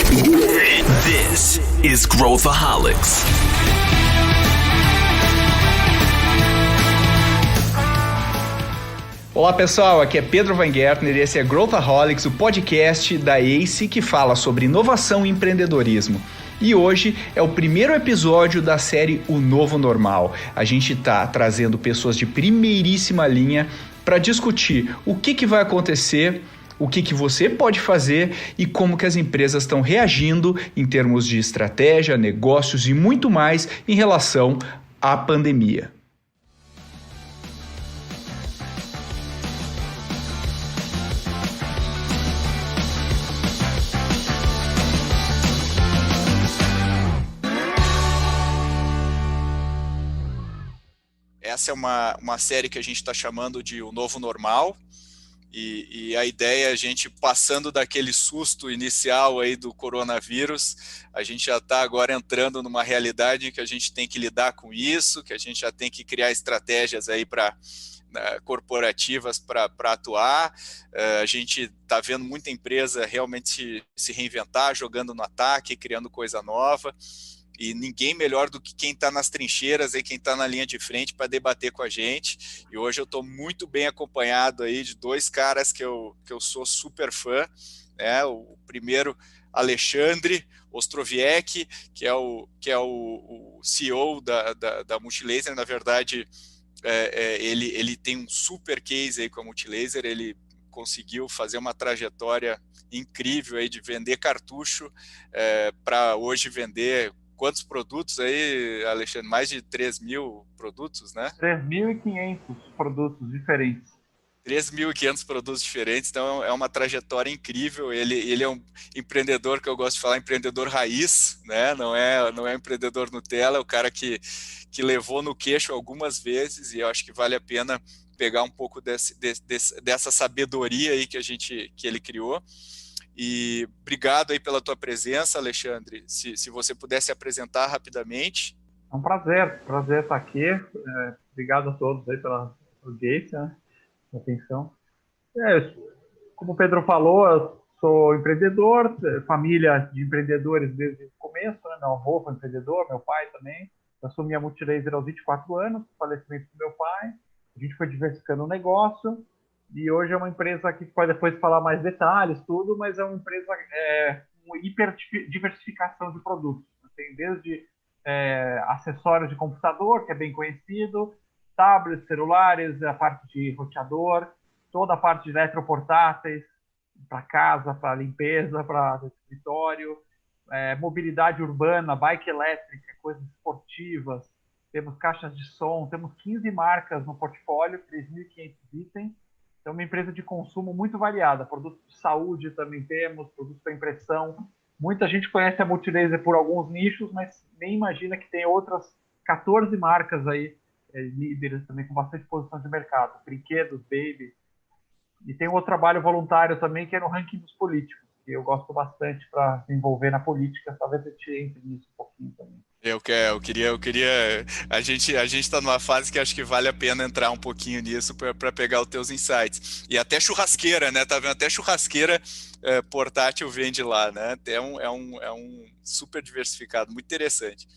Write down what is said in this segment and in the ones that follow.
This is Growthaholics. Olá pessoal, aqui é Pedro Weingärtner e esse é Growthaholics, o podcast da ACE que fala sobre inovação e empreendedorismo. E hoje é o primeiro episódio da série O Novo Normal. A gente está trazendo pessoas de primeiríssima linha para discutir o que vai acontecer, o que você pode fazer e como que as empresas estão reagindo em termos de estratégia, negócios e muito mais em relação à pandemia. Essa é uma série que a gente está chamando de O Novo Normal, e a ideia é a gente passando daquele susto inicial aí do coronavírus, a gente já está agora entrando numa realidade em que a gente tem que lidar com isso, que a gente já tem que criar estratégias aí corporativas para atuar. A gente está vendo muita empresa realmente se reinventar, jogando no ataque, criando coisa nova. E ninguém melhor do que quem está nas trincheiras e quem está na linha de frente para debater com a gente. E hoje eu estou muito bem acompanhado aí de dois caras que eu sou super fã, né? O primeiro, Alexandre Ostrowiecki, que é o CEO da Multilaser. Na verdade, ele tem um super case aí com a Multilaser. Ele conseguiu fazer uma trajetória incrível aí de vender cartucho para hoje vender. Quantos produtos aí, Alexandre? Mais de 3.000 produtos, né? 3.500 produtos diferentes. 3.500 produtos diferentes, então é uma trajetória incrível. Ele é um empreendedor que eu gosto de falar, empreendedor raiz, né? Não é empreendedor Nutella, é o cara que levou no queixo algumas vezes, e eu acho que vale a pena pegar um pouco dessa sabedoria aí que ele criou. E obrigado aí pela tua presença, Alexandre. Se você pudesse apresentar rapidamente. É um prazer estar aqui. Obrigado a todos aí pela audiência, né? Atenção. Como o Pedro falou, eu sou empreendedor, família de empreendedores desde o começo, né? Meu avô foi empreendedor, meu pai também. Eu assumi a Multilaser aos 24 anos, falecimento do meu pai. A gente foi diversificando o negócio. E hoje é uma empresa que pode depois falar mais detalhes, tudo, mas é uma empresa com hiper diversificação de produtos. Tem desde acessórios de computador, que é bem conhecido, tablets, celulares, a parte de roteador, toda a parte de eletroportáteis, para casa, para limpeza, para escritório, mobilidade urbana, bike elétrica, coisas esportivas, temos caixas de som, temos 15 marcas no portfólio, 3.500 itens. É uma empresa de consumo muito variada, produtos de saúde também temos, produtos para impressão. Muita gente conhece a Multilaser por alguns nichos, mas nem imagina que tem outras 14 marcas aí, líderes também com bastante posição de mercado, brinquedos, baby. E tem um outro trabalho voluntário também, que é no ranking dos políticos, que eu gosto bastante para se envolver na política, talvez a gente entre nisso um pouquinho também. Eu queria. A gente está numa fase que acho que vale a pena entrar um pouquinho nisso para pegar os teus insights. E até churrasqueira, né? Tá vendo? Até churrasqueira portátil vende lá, né? É um super diversificado, muito interessante.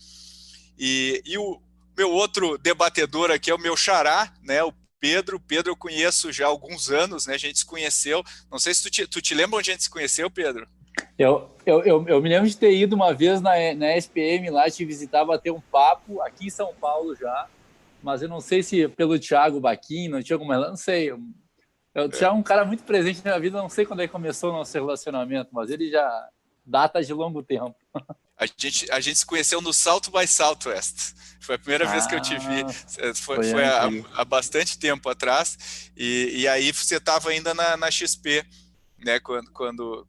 E o meu outro debatedor aqui é o meu xará, né? O Pedro. Pedro eu conheço já há alguns anos, né? A gente se conheceu. Não sei se tu te lembra onde a gente se conheceu, Pedro? Eu me lembro de ter ido uma vez na SPM lá, te visitar, bater um papo, aqui em São Paulo já, mas eu não sei se pelo Thiago Baquim, não tinha alguma, não sei. O Thiago é um cara muito presente na minha vida, não sei quando é que começou o nosso relacionamento, mas ele já data de longo tempo. A gente se conheceu no South by Southwest. Foi a primeira vez que eu te vi. Foi há bastante tempo atrás. E aí você estava ainda na XP, né, quando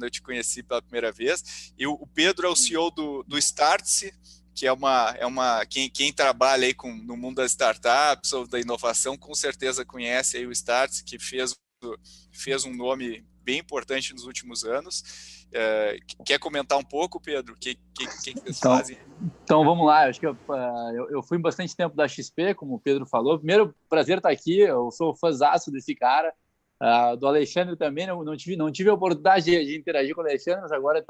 eu te conheci pela primeira vez. E o Pedro é o CEO do Startse, que quem trabalha aí no mundo das startups ou da inovação, com certeza conhece aí o Startse, que fez um nome bem importante nos últimos anos. Quer comentar um pouco, Pedro? O que vocês fazem? Então, vamos lá. Acho que eu fui bastante tempo da XP, como o Pedro falou. Primeiro, prazer estar aqui. Eu sou fãzaço desse cara. Do Alexandre também. Não tive a oportunidade de interagir com o Alexandre, mas agora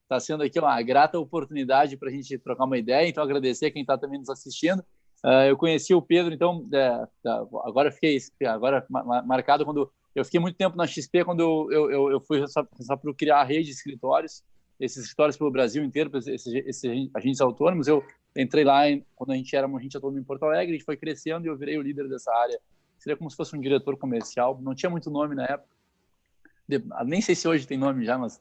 Está sendo aqui uma grata oportunidade para a gente trocar uma ideia, então agradecer quem está também nos assistindo. Eu conheci o Pedro, então agora fiquei marcado quando eu fiquei muito tempo na XP, quando eu fui responsável por criar a rede de escritórios, esses escritórios pelo Brasil inteiro, esses agentes autônomos. Eu entrei lá quando a gente era um agente autônomo em Porto Alegre, a gente foi crescendo e eu virei o líder dessa área. Seria como se fosse um diretor comercial, não tinha muito nome na época, nem sei se hoje tem nome já, mas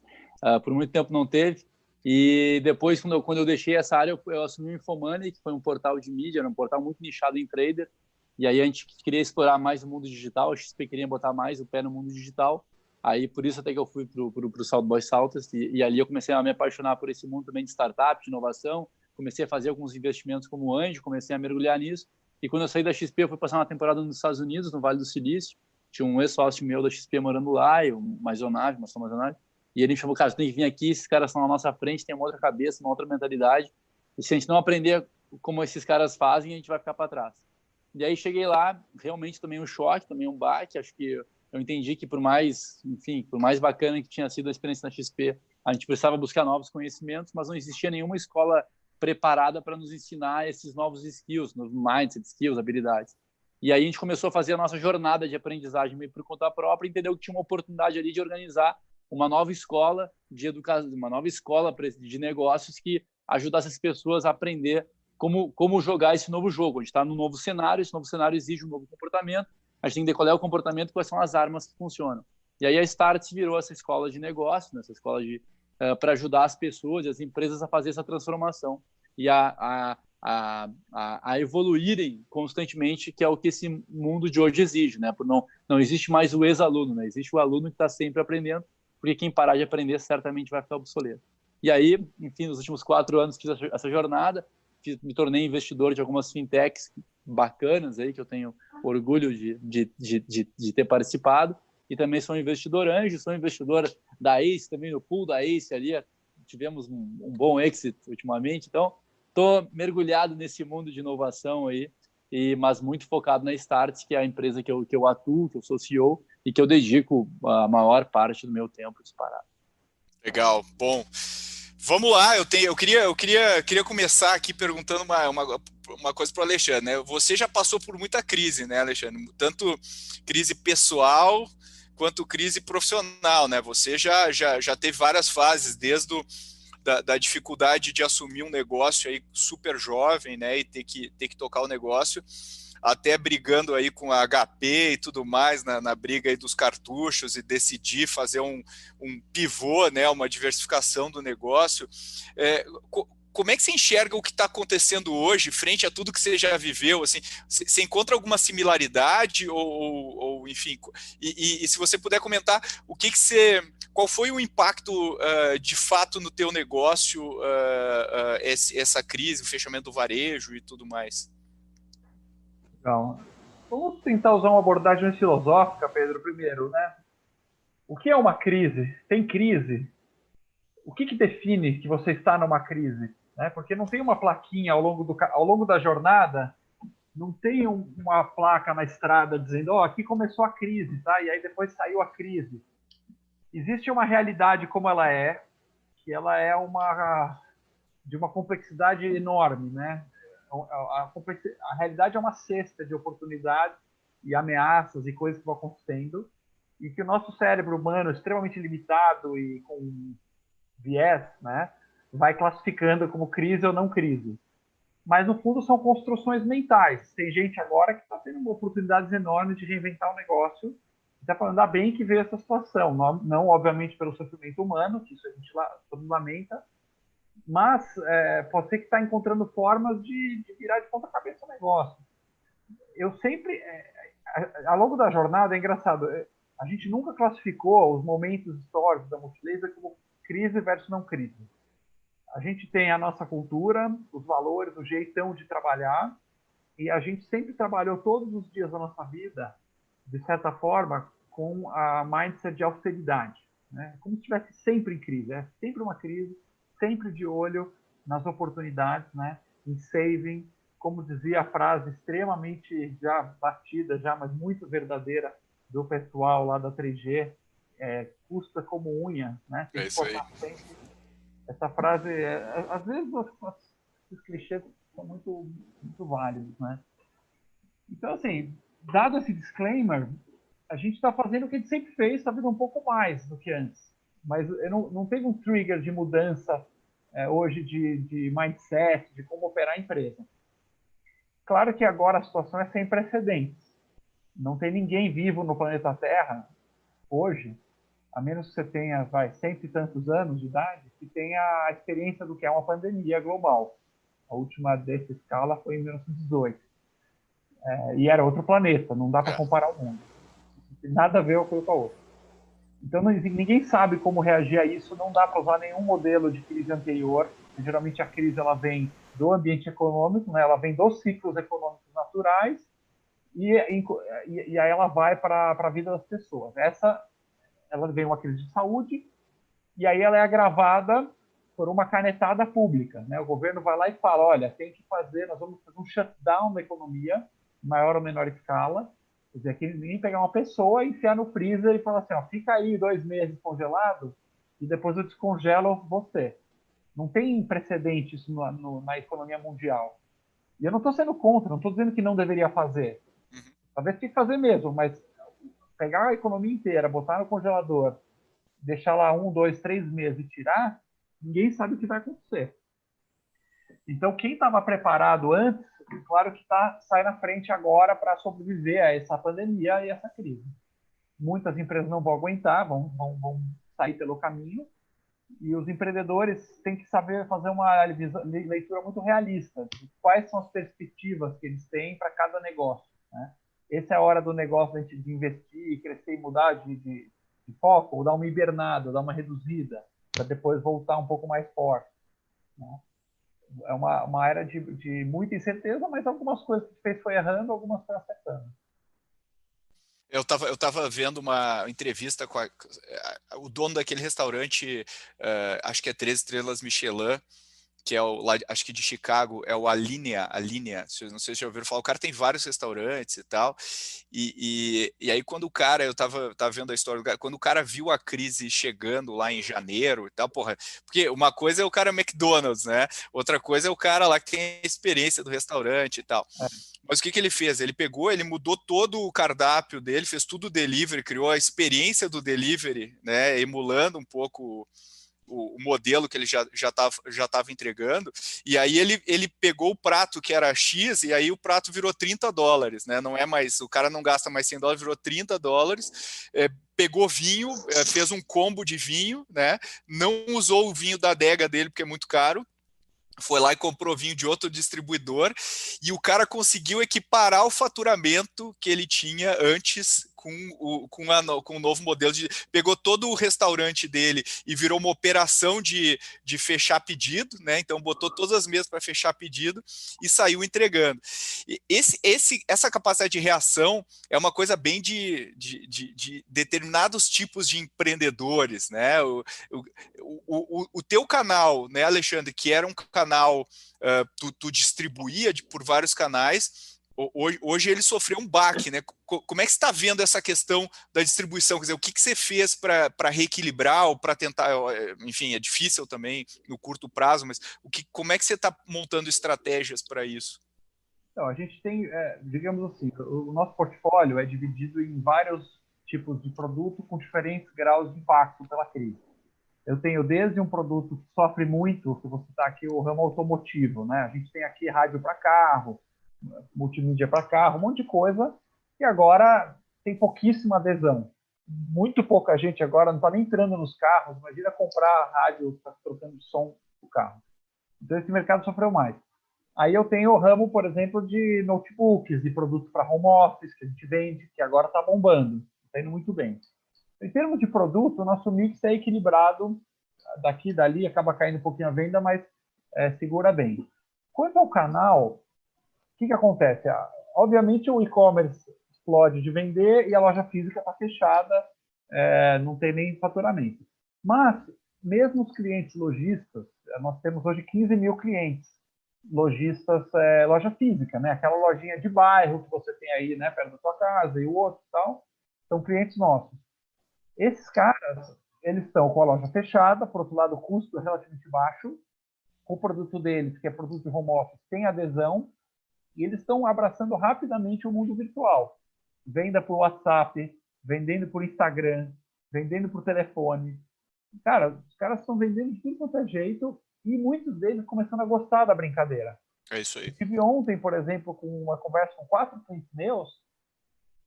por muito tempo não teve. E depois, quando eu deixei essa área, eu assumi o Infomoney, que foi um portal de mídia, era um portal muito nichado em trader. E aí a gente queria explorar mais o mundo digital, a XP queria botar mais o pé no mundo digital. Aí por isso até que eu fui para o South by Southwest, e ali eu comecei a me apaixonar por esse mundo também de startup, de inovação. Comecei a fazer alguns investimentos como anjo, comecei a mergulhar nisso. E quando eu saí da XP, eu fui passar uma temporada nos Estados Unidos, no Vale do Silício. Tinha um ex-sócio meu da XP morando lá, uma maçonagem. E ele me chamou, cara, você tem que vir aqui, esses caras estão na nossa frente, tem uma outra cabeça, uma outra mentalidade. E se a gente não aprender como esses caras fazem, a gente vai ficar para trás. E aí cheguei lá, realmente tomei um choque, tomei um baque. Acho que eu entendi que por mais bacana que tinha sido a experiência na XP, a gente precisava buscar novos conhecimentos, mas não existia nenhuma escola preparada para nos ensinar esses novos skills, novos mindset, skills, habilidades. E aí a gente começou a fazer a nossa jornada de aprendizagem meio por conta própria, entendeu que tinha uma oportunidade ali de organizar uma nova escola de educação, uma nova escola de negócios que ajudasse as pessoas a aprender como jogar esse novo jogo. A gente está num novo cenário, esse novo cenário exige um novo comportamento, a gente tem que ver qual é o comportamento, quais são as armas que funcionam. E aí a Start virou essa escola de negócio, né, essa escola para ajudar as pessoas e as empresas a fazer essa transformação e a evoluírem constantemente, que é o que esse mundo de hoje exige, né? Não existe mais o ex-aluno, né? Existe o aluno que está sempre aprendendo, porque quem parar de aprender certamente vai ficar obsoleto. E aí, enfim, nos últimos 4 anos fiz essa jornada, me tornei investidor de algumas fintechs bacanas aí, que eu tenho orgulho de ter participado, e também sou investidor anjo, sou investidor da Ace, também no pool da Ace ali, tivemos um bom exit ultimamente, então estou mergulhado nesse mundo de inovação aí, mas muito focado na Start, que é a empresa que eu atuo, que eu sou CEO e que eu dedico a maior parte do meu tempo disparado. Legal, bom. Vamos lá, eu queria começar aqui perguntando uma coisa para o Alexandre, né? Você já passou por muita crise, né, Alexandre? Tanto crise pessoal quanto crise profissional, né? Você já teve várias fases, desde da dificuldade de assumir um negócio aí super jovem, né, e ter que tocar o negócio, até brigando aí com a HP e tudo mais, na briga aí dos cartuchos, e decidir fazer um pivô, né, uma diversificação do negócio. Como é que você enxerga o que está acontecendo hoje, frente a tudo que você já viveu? Assim, você encontra alguma similaridade ou enfim, e se você puder comentar qual foi o impacto de fato no teu negócio, essa crise, o fechamento do varejo e tudo mais? Então, vamos tentar usar uma abordagem mais filosófica, Pedro, primeiro, né? O que é uma crise? Tem crise? O que define que você está numa crise? Né? Porque não tem uma plaquinha ao longo da jornada, não tem uma placa na estrada dizendo, aqui começou a crise, tá? E aí depois saiu a crise. Existe uma realidade como ela é, que ela é de uma complexidade enorme, né? A realidade é uma cesta de oportunidades e ameaças e coisas que vão acontecendo, e que o nosso cérebro humano, extremamente limitado e com viés, né, vai classificando como crise ou não crise. Mas, no fundo, são construções mentais. Tem gente agora que está tendo oportunidades enormes de reinventar o negócio, está falando, ainda bem que veio essa situação, não obviamente pelo sofrimento humano, que isso a gente todo lamenta, mas pode ser que está encontrando formas de virar de ponta cabeça o negócio. Eu sempre, ao longo da jornada, é engraçado, a gente nunca classificou os momentos históricos da Multilaser como crise versus não crise. A gente tem a nossa cultura, os valores, o jeitão de trabalhar, e a gente sempre trabalhou todos os dias da nossa vida, de certa forma, com a mindset de austeridade, né? Como se estivesse sempre em crise, é sempre uma crise, sempre de olho nas oportunidades, né? Em saving, como dizia a frase extremamente já batida, mas muito verdadeira do pessoal lá da 3G, custa como unha, né? É isso aí. essa frase, às vezes os clichês são muito, muito válidos, né? Então, assim, dado esse disclaimer, a gente está fazendo o que a gente sempre fez, talvez um pouco mais do que antes. Mas eu não tenho um trigger de mudança hoje de mindset, de como operar a empresa. Claro que agora a situação é sem precedentes. Não tem ninguém vivo no planeta Terra, hoje, a menos que você tenha, cento e tantos anos de idade, que tenha a experiência do que é uma pandemia global. A última dessa escala foi em 1918. E era outro planeta, não dá para comparar o mundo. Não tem nada a ver uma coisa com a outra. Então, ninguém sabe como reagir a isso, não dá para usar nenhum modelo de crise anterior. Geralmente a crise ela vem do ambiente econômico, né? Ela vem dos ciclos econômicos naturais e aí ela vai para a vida das pessoas. Ela vem uma crise de saúde e aí ela é agravada por uma canetada pública, né? O governo vai lá e fala, olha, nós vamos fazer um shutdown da economia, em maior ou menor escala. Quer dizer, aqui ninguém pegar uma pessoa, enfiar no freezer e falar assim, ó, fica aí 2 meses congelado e depois eu descongelo você. Não tem precedente isso na economia mundial. E eu não estou sendo contra, não estou dizendo que não deveria fazer. Talvez tenha que fazer mesmo, mas pegar a economia inteira, botar no congelador, deixar lá 1, 2, 3 meses e tirar, ninguém sabe o que vai acontecer. Então, quem estava preparado antes, claro que sai na frente agora para sobreviver a essa pandemia e essa crise. Muitas empresas não vão aguentar, vão sair pelo caminho, e os empreendedores têm que saber fazer uma leitura muito realista de quais são as perspectivas que eles têm para cada negócio, né? Essa é a hora do negócio de investir, crescer e mudar de foco, ou dar uma hibernada, dar uma reduzida, para depois voltar um pouco mais forte, né? É uma era de muita incerteza, mas algumas coisas que fez foi errando, algumas foi acertando. Eu tava vendo uma entrevista com o dono daquele restaurante, acho que é 3 estrelas Michelin, que é lá, acho que de Chicago, é o Alinea, não sei se já ouviram falar, o cara tem vários restaurantes e tal, e aí quando o cara, eu tava vendo a história do cara, quando o cara viu a crise chegando lá em janeiro e tal, porra, porque uma coisa é o cara McDonald's, né, outra coisa é o cara lá que tem a experiência do restaurante e tal. Mas o que ele fez? Ele mudou todo o cardápio dele, fez tudo delivery, criou a experiência do delivery, né, emulando um pouco o modelo que ele já estava entregando, e aí ele pegou o prato que era X, e aí o prato virou $30, né? Não é mais, o cara não gasta mais $100, virou $30, pegou vinho, fez um combo de vinho, né? Não usou o vinho da adega dele, porque é muito caro, foi lá e comprou vinho de outro distribuidor, e o cara conseguiu equiparar o faturamento que ele tinha antes com o novo modelo. Pegou todo o restaurante dele e virou uma operação de fechar pedido, né? Então botou todas as mesas para fechar pedido e saiu entregando. E essa capacidade de reação é uma coisa bem de determinados tipos de empreendedores, né? O teu canal, né, Alexandre, que era um canal, tu distribuía por vários canais, hoje ele sofreu um baque, né? Como é que você está vendo essa questão da distribuição? Quer dizer, o que você fez para reequilibrar ou para tentar, enfim, é difícil também no curto prazo, mas como é que você está montando estratégias para isso? Então, a gente tem, digamos assim, o nosso portfólio é dividido em vários tipos de produto com diferentes graus de impacto pela crise. Eu tenho desde um produto que sofre muito, que você está aqui, o ramo automotivo, né? A gente tem aqui rádio para carro, multimídia para carro, um monte de coisa, e agora tem pouquíssima adesão. Muito pouca gente agora não está nem entrando nos carros, imagina comprar rádio trocando som do carro. Então esse mercado sofreu mais. Aí eu tenho o ramo, por exemplo, de notebooks, de produtos para home office, que a gente vende, que agora está bombando, está indo muito bem. Em termos de produto, o nosso mix é equilibrado, daqui e dali, acaba caindo um pouquinho a venda, mas segura bem. Quanto ao canal, o que acontece? Obviamente o e-commerce explode de vender e a loja física está fechada, não tem nem faturamento. Mas, mesmo os clientes lojistas, nós temos hoje 15 mil clientes lojistas, loja física, né? Aquela lojinha de bairro que você tem aí, né, perto da sua casa e o outro e tal, são clientes nossos. Esses caras, eles estão com a loja fechada, por outro lado, o custo é relativamente baixo, o produto deles, que é produto de home office, tem adesão, e eles estão abraçando rapidamente o mundo virtual. Venda por WhatsApp, vendendo por Instagram, vendendo por telefone. Cara, os caras estão vendendo de tudo quanto é jeito, e muitos deles começando a gostar da brincadeira. É isso aí. Eu tive ontem, por exemplo, com uma conversa com 4 clientes meus,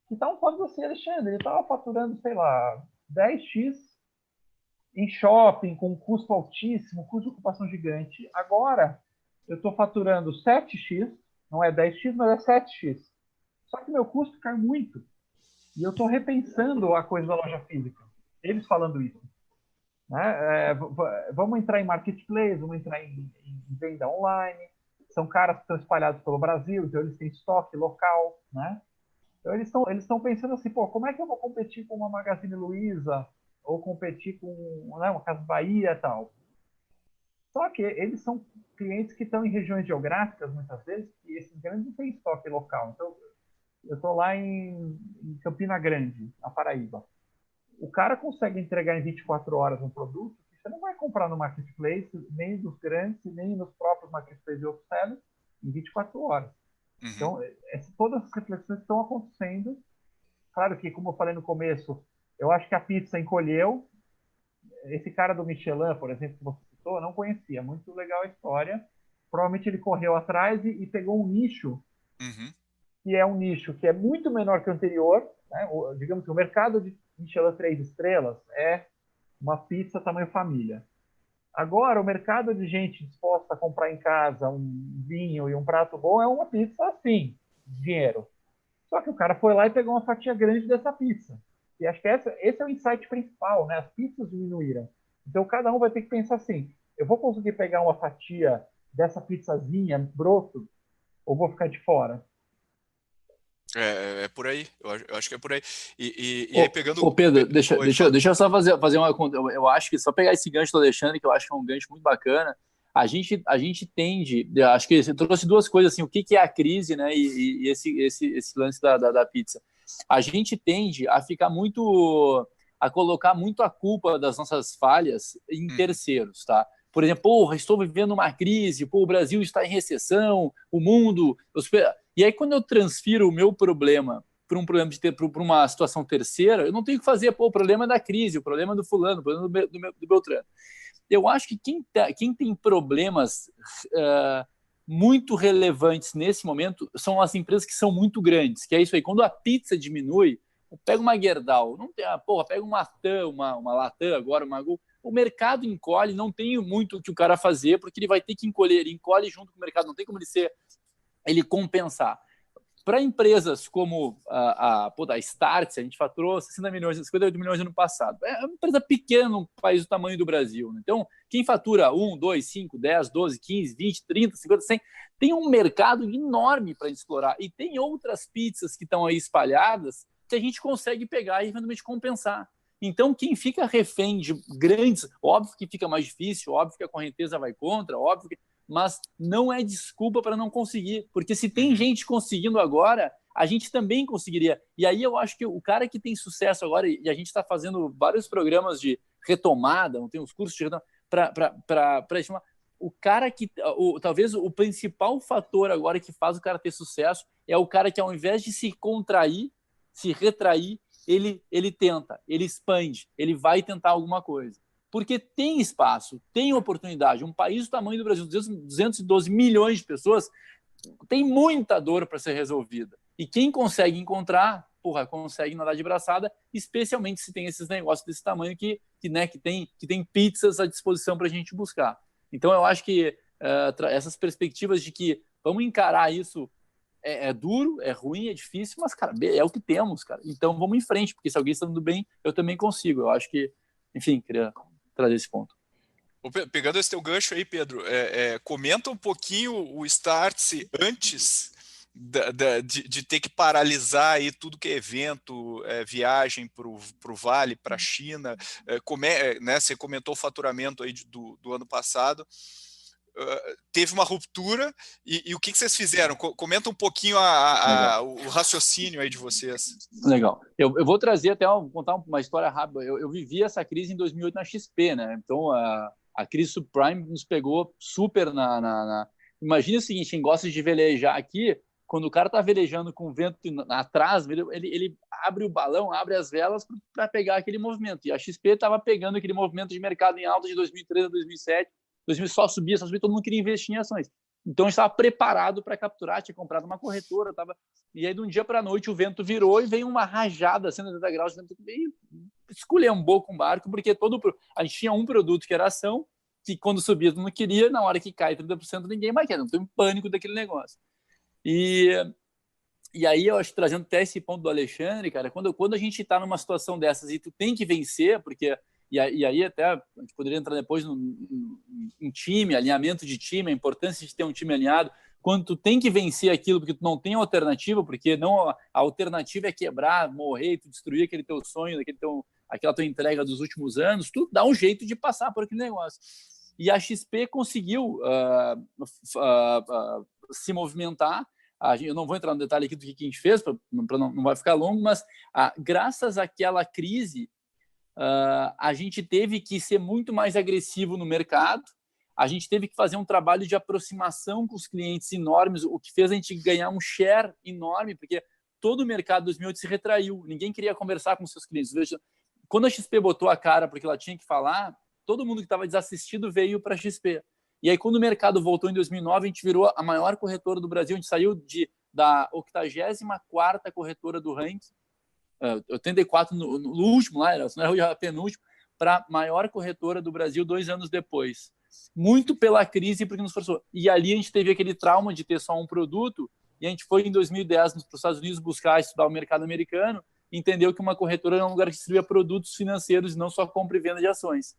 que estavam falando assim, Alexandre, ele estava faturando, sei lá, 10x em shopping, com um custo altíssimo, custo de ocupação gigante. Agora, eu estou faturando 7x, não é 10x, mas é 7x. Só que meu custo cai muito. E eu estou repensando a coisa da loja física. Eles falando isso. Né? Vamos entrar em marketplace, vamos entrar em venda online. São caras que estão espalhados pelo Brasil, então eles têm estoque local. Né? Então eles estão pensando assim, pô, como é que eu vou competir com uma Magazine Luiza ou competir com, né, uma Casa Bahia e tal? Só que eles são clientes que estão em regiões geográficas, muitas vezes, e esses grandes não têm estoque local. Então, eu estou lá em Campina Grande, na Paraíba. O cara consegue entregar em 24 horas um produto que você não vai comprar no marketplace, nem dos grandes, nem nos próprios marketplaces de outros sellers, em 24 horas. Uhum. Então, todas as reflexões estão acontecendo. Claro que, como eu falei no começo, eu acho que a pizza encolheu. Esse cara do Michelin, por exemplo, que você citou, eu não conhecia. Muito legal a história. Provavelmente ele correu atrás e pegou um nicho, que é um nicho que é muito menor que o anterior. Né? Digamos que o mercado de Michelin 3 estrelas é uma pizza tamanho família. Agora, o mercado de gente disposta a comprar em casa um vinho e um prato bom é uma pizza assim, dinheiro. Só que o cara foi lá e pegou uma fatia grande dessa pizza. E acho que esse é o insight principal, né? As pizzas diminuíram. Então, cada um vai ter que pensar assim, eu vou conseguir pegar uma fatia dessa pizzazinha, broto, ou vou ficar de fora? É por aí, eu acho que é por aí. E aí pegando. Pedro, deixa eu só fazer uma conta. Eu acho que só pegar esse gancho do Alexandre, que eu acho que é um gancho muito bacana. A gente tende, acho que você trouxe duas coisas assim, o que é a crise, né? E esse lance da pizza. A gente tende a ficar muito, a colocar muito a culpa das nossas falhas em terceiros, tá? Por exemplo, estou vivendo uma crise, o Brasil está em recessão, o mundo. E aí, quando eu transfiro o meu problema para um problema para uma situação terceira, eu não tenho que fazer, o problema é da crise, o problema é do fulano, o problema do Beltrano. Eu acho que quem tem problemas muito relevantes nesse momento são as empresas que são muito grandes, que é isso aí. Quando a pizza diminui, pega uma Gerdau, não tem, pega uma TAM, uma Latam agora, uma Gol, o mercado encolhe, não tem muito o que o cara fazer, porque ele vai ter que encolher, ele encolhe junto com o mercado, não tem como ele compensar. Para empresas como a Startse, a gente faturou 58 milhões no ano passado. É uma empresa pequena no país do tamanho do Brasil. Né? Então, quem fatura 1, 2, 5, 10, 12, 15, 20, 30, 50, 100, tem um mercado enorme para explorar. E tem outras pizzas que estão aí espalhadas que a gente consegue pegar e eventualmente compensar. Então, quem fica refém de grandes, óbvio que fica mais difícil, óbvio que a correnteza vai contra, óbvio que... mas não é desculpa para não conseguir, porque se tem gente conseguindo agora, a gente também conseguiria. E aí eu acho que o cara que tem sucesso agora, e a gente está fazendo vários programas de retomada, não tem uns cursos de retomada, para estimar, o cara que, talvez o principal fator agora que faz o cara ter sucesso é o cara que ao invés de se contrair, se retrair, ele tenta, ele expande, ele vai tentar alguma coisa. Porque tem espaço, tem oportunidade. Um país do tamanho do Brasil, 212 milhões de pessoas, tem muita dor para ser resolvida. E quem consegue encontrar, consegue nadar de braçada, especialmente se tem esses negócios desse tamanho que tem pizzas à disposição para a gente buscar. Então, eu acho que essas perspectivas de que vamos encarar isso é duro, é ruim, é difícil, mas, cara, é o que temos, cara. Então, vamos em frente, porque se alguém está indo bem, eu também consigo. Eu acho que, enfim, queria trazer esse ponto. Pegando esse teu gancho aí, Pedro, comenta um pouquinho o Startse antes de ter que paralisar aí tudo que é evento, viagem para o Vale, para a China, né, você comentou o faturamento aí do ano passado. teve uma ruptura, e o que vocês fizeram? Comenta um pouquinho o raciocínio aí de vocês. Legal. Eu vou trazer contar uma história rápida. Eu vivi essa crise em 2008 na XP, né? Então, a crise subprime nos pegou super Imagina o seguinte, quem gosta de velejar aqui, quando o cara está velejando com o vento atrás, ele abre o balão, abre as velas para pegar aquele movimento. E a XP estava pegando aquele movimento de mercado em alta de 2003 a 2007, 2000 só subia, todo mundo queria investir em ações. Então, a gente estava preparado para capturar, tinha comprado uma corretora, e aí, de um dia para a noite, o vento virou e veio uma rajada, 180 graus, o vento veio esculhambou com o barco, porque a gente tinha um produto que era ação, que quando subia, todo mundo queria, na hora que cai 30%, ninguém mais quer, não tem um pânico daquele negócio. E aí, eu acho, trazendo até esse ponto do Alexandre, cara, quando a gente está numa situação dessas e tu tem que vencer, porque... E aí até a gente poderia entrar depois em time, alinhamento de time, a importância de ter um time alinhado, quando tu tem que vencer aquilo porque tu não tem alternativa, porque não, a alternativa é quebrar, morrer, tu destruir aquele teu sonho, aquela tua entrega dos últimos anos, tu dá um jeito de passar por aquele negócio. E a XP conseguiu se movimentar. Eu não vou entrar no detalhe aqui do que a gente fez, não vai ficar longo, mas graças àquela crise, a gente teve que ser muito mais agressivo no mercado, a gente teve que fazer um trabalho de aproximação com os clientes enormes, o que fez a gente ganhar um share enorme, porque todo o mercado 2008 se retraiu, ninguém queria conversar com seus clientes. Quando a XP botou a cara porque ela tinha que falar, todo mundo que estava desassistido veio para a XP. E aí, quando o mercado voltou em 2009, a gente virou a maior corretora do Brasil, a gente saiu da 84ª corretora do ranking, 84 no último lá, não era a penúltima, para a maior corretora do Brasil 2 anos depois. Muito pela crise, porque nos forçou. E ali a gente teve aquele trauma de ter só um produto, e a gente foi em 2010 para os Estados Unidos buscar estudar o mercado americano, e entendeu que uma corretora era um lugar que distribuía produtos financeiros e não só compra e venda de ações.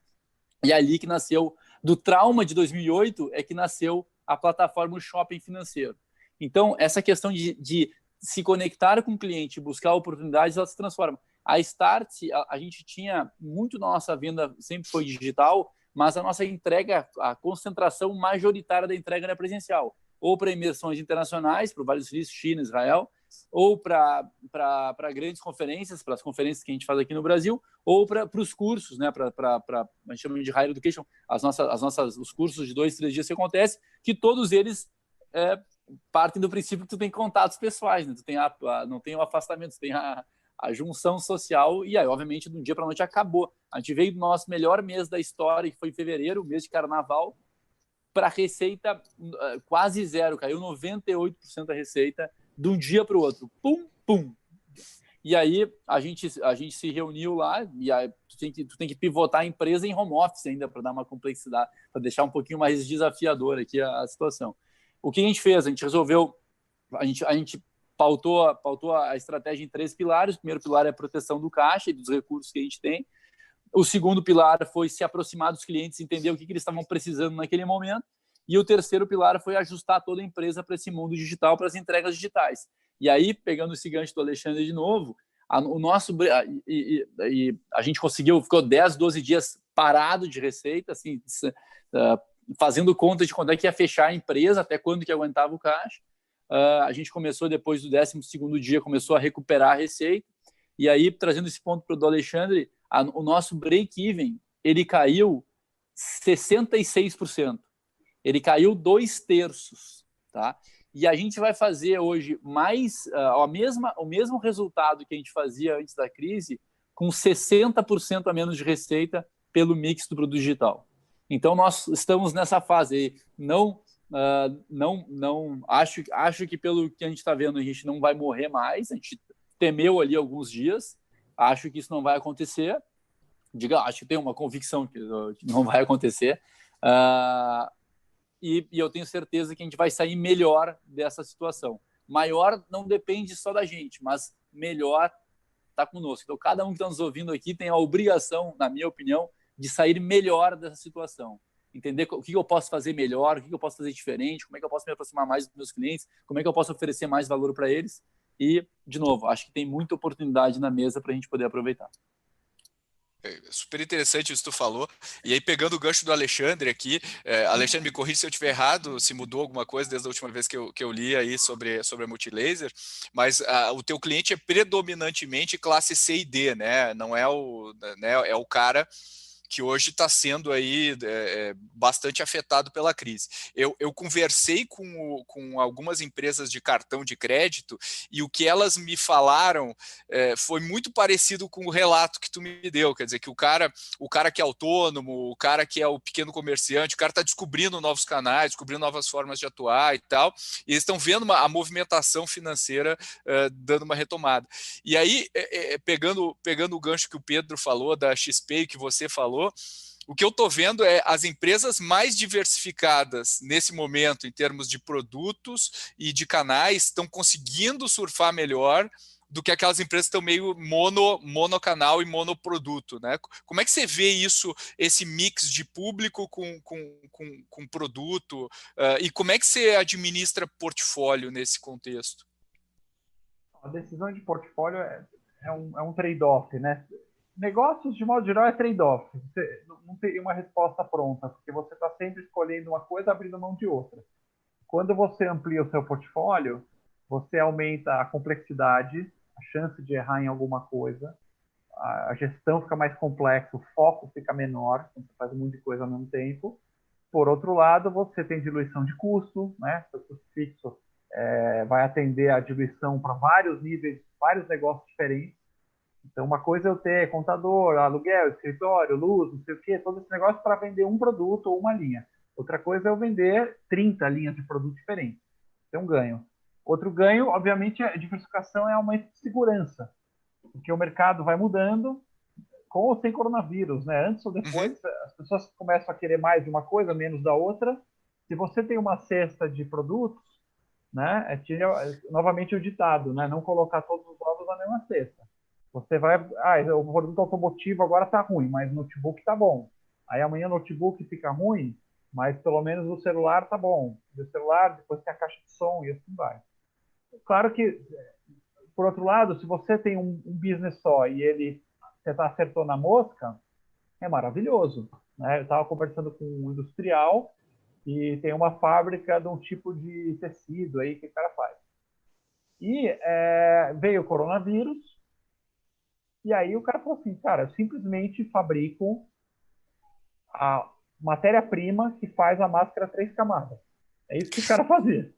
E ali que nasceu, do trauma de 2008, é que nasceu a plataforma Shopping Financeiro. Então, essa questão de se conectar com o cliente, buscar oportunidades, ela se transforma. A Start, a gente tinha muito da nossa venda, sempre foi digital, mas a nossa entrega, a concentração majoritária da entrega era presencial, ou para imersões internacionais, para vários países, China, Israel, ou para grandes conferências, para as conferências que a gente faz aqui no Brasil, ou para os cursos, né, a gente chama de Higher Education, os cursos de 2, 3 dias que acontece, que todos eles partem do princípio que tu tem contatos pessoais, né? Tu tem não tem o afastamento, tu tem a junção social, e aí, obviamente, de um dia para a noite acabou. A gente veio do nosso melhor mês da história, que foi em fevereiro, o mês de carnaval, para a receita quase zero, caiu 98% da receita de um dia para o outro. Pum, pum. E aí a gente se reuniu lá, e aí tu tem que pivotar a empresa em home office ainda, para dar uma complexidade, para deixar um pouquinho mais desafiadora aqui a situação. O que a gente fez? A gente resolveu, a gente pautou a estratégia em 3 pilares. O primeiro pilar é a proteção do caixa e dos recursos que a gente tem. O segundo pilar foi se aproximar dos clientes, entender o que eles estavam precisando naquele momento. E o terceiro pilar foi ajustar toda a empresa para esse mundo digital, para as entregas digitais. E aí, pegando esse gancho do Alexandre de novo, a gente conseguiu, ficou 10, 12 dias parado de receita, assim, fazendo conta de quando é que ia fechar a empresa, até quando que aguentava o caixa. A gente começou, depois do 12º dia, começou a recuperar a receita. E aí, trazendo esse ponto para o do Alexandre, o nosso break-even, ele caiu 66%. Ele caiu 2/3, tá? E a gente vai fazer hoje o mesmo resultado que a gente fazia antes da crise, com 60% a menos de receita pelo mix do produto digital. Então, nós estamos nessa fase aí. Não acho que pelo que a gente está vendo, a gente não vai morrer mais. A gente temeu ali alguns dias. Acho que isso não vai acontecer. Acho que tenho uma convicção que não vai acontecer. E eu tenho certeza que a gente vai sair melhor dessa situação. Maior não depende só da gente, mas melhor está conosco. Então, cada um que está nos ouvindo aqui tem a obrigação, na minha opinião, de sair melhor dessa situação. Entender o que eu posso fazer melhor, o que eu posso fazer diferente, como é que eu posso me aproximar mais dos meus clientes, como é que eu posso oferecer mais valor para eles. E, de novo, acho que tem muita oportunidade na mesa para a gente poder aproveitar. Super interessante isso que tu falou. E aí, pegando o gancho do Alexandre aqui, Alexandre, me corrija se eu estiver errado, se mudou alguma coisa desde a última vez que eu li aí sobre a Multilaser, mas o teu cliente é predominantemente classe C e D, né? Não é é o cara que hoje está sendo aí bastante afetado pela crise. Eu conversei com algumas empresas de cartão de crédito e o que elas me falaram foi muito parecido com o relato que tu me deu, quer dizer, que o cara que é autônomo, o cara que é o pequeno comerciante, o cara está descobrindo novos canais, descobrindo novas formas de atuar e tal, e eles estão vendo a movimentação financeira dando uma retomada. E aí, pegando o gancho que o Pedro falou, da XP e que você falou, o que eu estou vendo é as empresas mais diversificadas nesse momento, em termos de produtos e de canais, estão conseguindo surfar melhor do que aquelas empresas que estão meio monocanal e monoproduto, né? Como é que você vê isso, esse mix de público com produto, e como é que você administra portfólio nesse contexto? A decisão de portfólio é um trade-off, né? Negócios, de modo geral, é trade-off. Você não tem uma resposta pronta, porque você está sempre escolhendo uma coisa, abrindo mão de outra. Quando você amplia o seu portfólio, você aumenta a complexidade, a chance de errar em alguma coisa, a gestão fica mais complexa, o foco fica menor, você faz um monte de coisa ao mesmo tempo. Por outro lado, você tem diluição de custo, né? Seu custo fixo vai atender a diluição para vários níveis, vários negócios diferentes. Então, uma coisa é eu ter contador, aluguel, escritório, luz, não sei o quê, todo esse negócio para vender um produto ou uma linha. Outra coisa é eu vender 30 linhas de produto diferentes. Tem um ganho. Outro ganho, obviamente, a diversificação é aumento de segurança, porque o mercado vai mudando com ou sem coronavírus, né? Antes ou depois, as pessoas começam a querer mais de uma coisa, menos da outra. Se você tem uma cesta de produtos, né? Novamente o ditado, né? Não colocar todos os ovos na mesma cesta. Você vai, o produto automotivo agora está ruim, mas o notebook está bom. Aí amanhã o notebook fica ruim, mas pelo menos o celular está bom. E o celular, depois tem a caixa de som e assim vai. Claro que, por outro lado, se você tem um business só e você acertou na mosca, é maravilhoso, né? Eu estava conversando com um industrial e tem uma fábrica de um tipo de tecido aí que o cara faz. E veio o coronavírus, e aí o cara falou assim, cara, eu simplesmente fabrico a matéria-prima que faz a máscara 3 camadas. É isso que o cara fazia.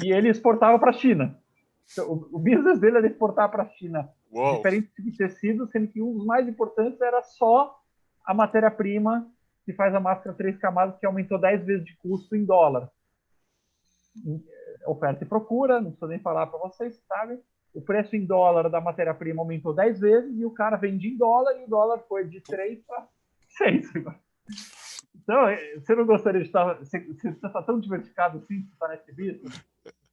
E ele exportava para a China. Então, o business dele era exportar para a China diferentes tipos de tecidos, sendo que um dos mais importantes era só a matéria-prima que faz a máscara 3 camadas, que aumentou 10 vezes de custo em dólar. Oferta e procura, não preciso nem falar para vocês, sabe? O preço em dólar da matéria-prima aumentou 10 vezes e o cara vende em dólar e o dólar foi de 3 para 6. Então, você não gostaria de estar... Você está tão diversificado assim, você está nesse business?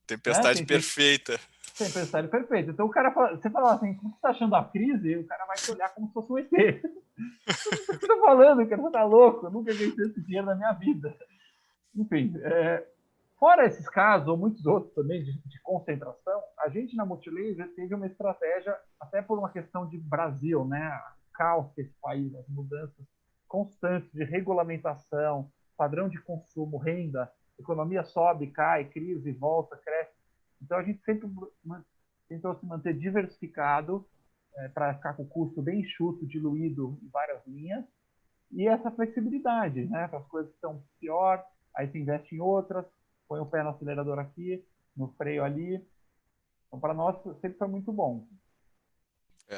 Tempestade perfeita. Tempestade perfeita. Então, você fala assim, como você está achando a crise? E o cara vai te olhar como se fosse um ET. O que você está falando, cara? Você está louco? Eu nunca gastei esse dinheiro na minha vida. Enfim, fora esses casos, ou muitos outros também, de concentração, a gente na Multilaser teve uma estratégia, até por uma questão de Brasil, né? O caos que esse país, as mudanças constantes de regulamentação, padrão de consumo, renda, economia sobe, cai, crise, volta, cresce. Então, a gente sempre tentou se manter diversificado para ficar com o custo bem enxuto, diluído em várias linhas, e essa flexibilidade, né? Para as coisas que estão pior, aí você investe em outras, põe o pé no acelerador aqui, no freio ali. Então, para nós, sempre foi muito bom.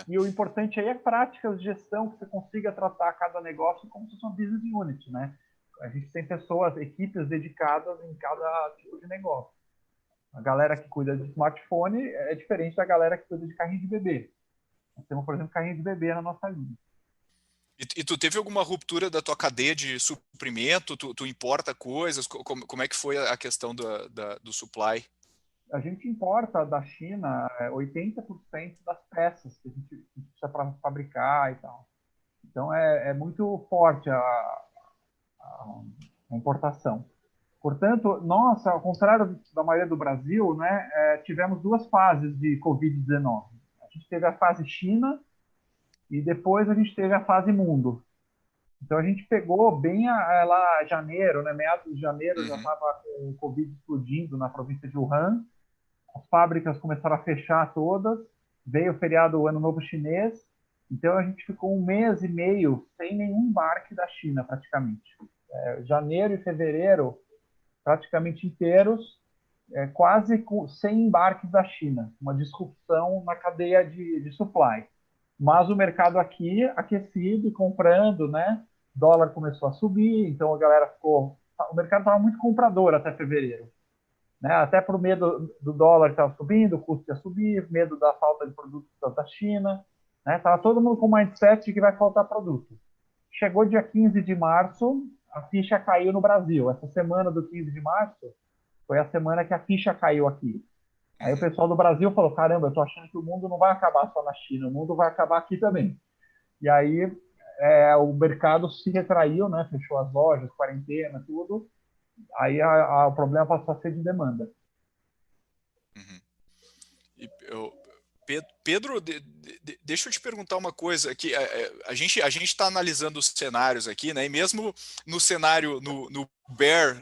E o importante aí é práticas de gestão, que você consiga tratar cada negócio como se fosse uma business unit, né? A gente tem pessoas, equipes dedicadas em cada tipo de negócio. A galera que cuida de smartphone é diferente da galera que cuida de carrinho de bebê. Nós temos, por exemplo, carrinho de bebê na nossa linha. E tu teve alguma ruptura da tua cadeia de suprimento? Tu importa coisas? Como é que foi a questão do supply? A gente importa da China 80% das peças que a gente precisa para fabricar e tal. Então, é muito forte a importação. Portanto, nós, ao contrário da maioria do Brasil, né, tivemos duas fases de Covid-19. A gente teve a fase China, e depois a gente teve a fase mundo. Então a gente pegou bem lá janeiro, né? Meados de janeiro já estava com o Covid explodindo na província de Wuhan, as fábricas começaram a fechar todas, veio o feriado o Ano Novo Chinês, então a gente ficou 1 mês e meio sem nenhum embarque da China praticamente. Janeiro e fevereiro praticamente inteiros, quase sem embarques da China, uma disrupção na cadeia de supply. Mas o mercado aqui aquecido e comprando, né? O dólar começou a subir, então a galera ficou... O mercado estava muito comprador até fevereiro. Né? Até por medo do dólar que estava subindo, o custo ia subir, medo da falta de produtos da China. Estava todo mundo com o mindset de que vai faltar produto. Chegou dia 15 de março, a ficha caiu no Brasil. Essa semana do 15 de março foi a semana que a ficha caiu aqui. Aí o pessoal do Brasil falou, caramba, eu tô achando que o mundo não vai acabar só na China, o mundo vai acabar aqui também. E aí o mercado se retraiu, né? Fechou as lojas, quarentena, tudo. Aí o problema passou a ser de demanda. Pedro, deixa eu te perguntar uma coisa aqui. A gente está analisando os cenários aqui, né? E mesmo no cenário, no bear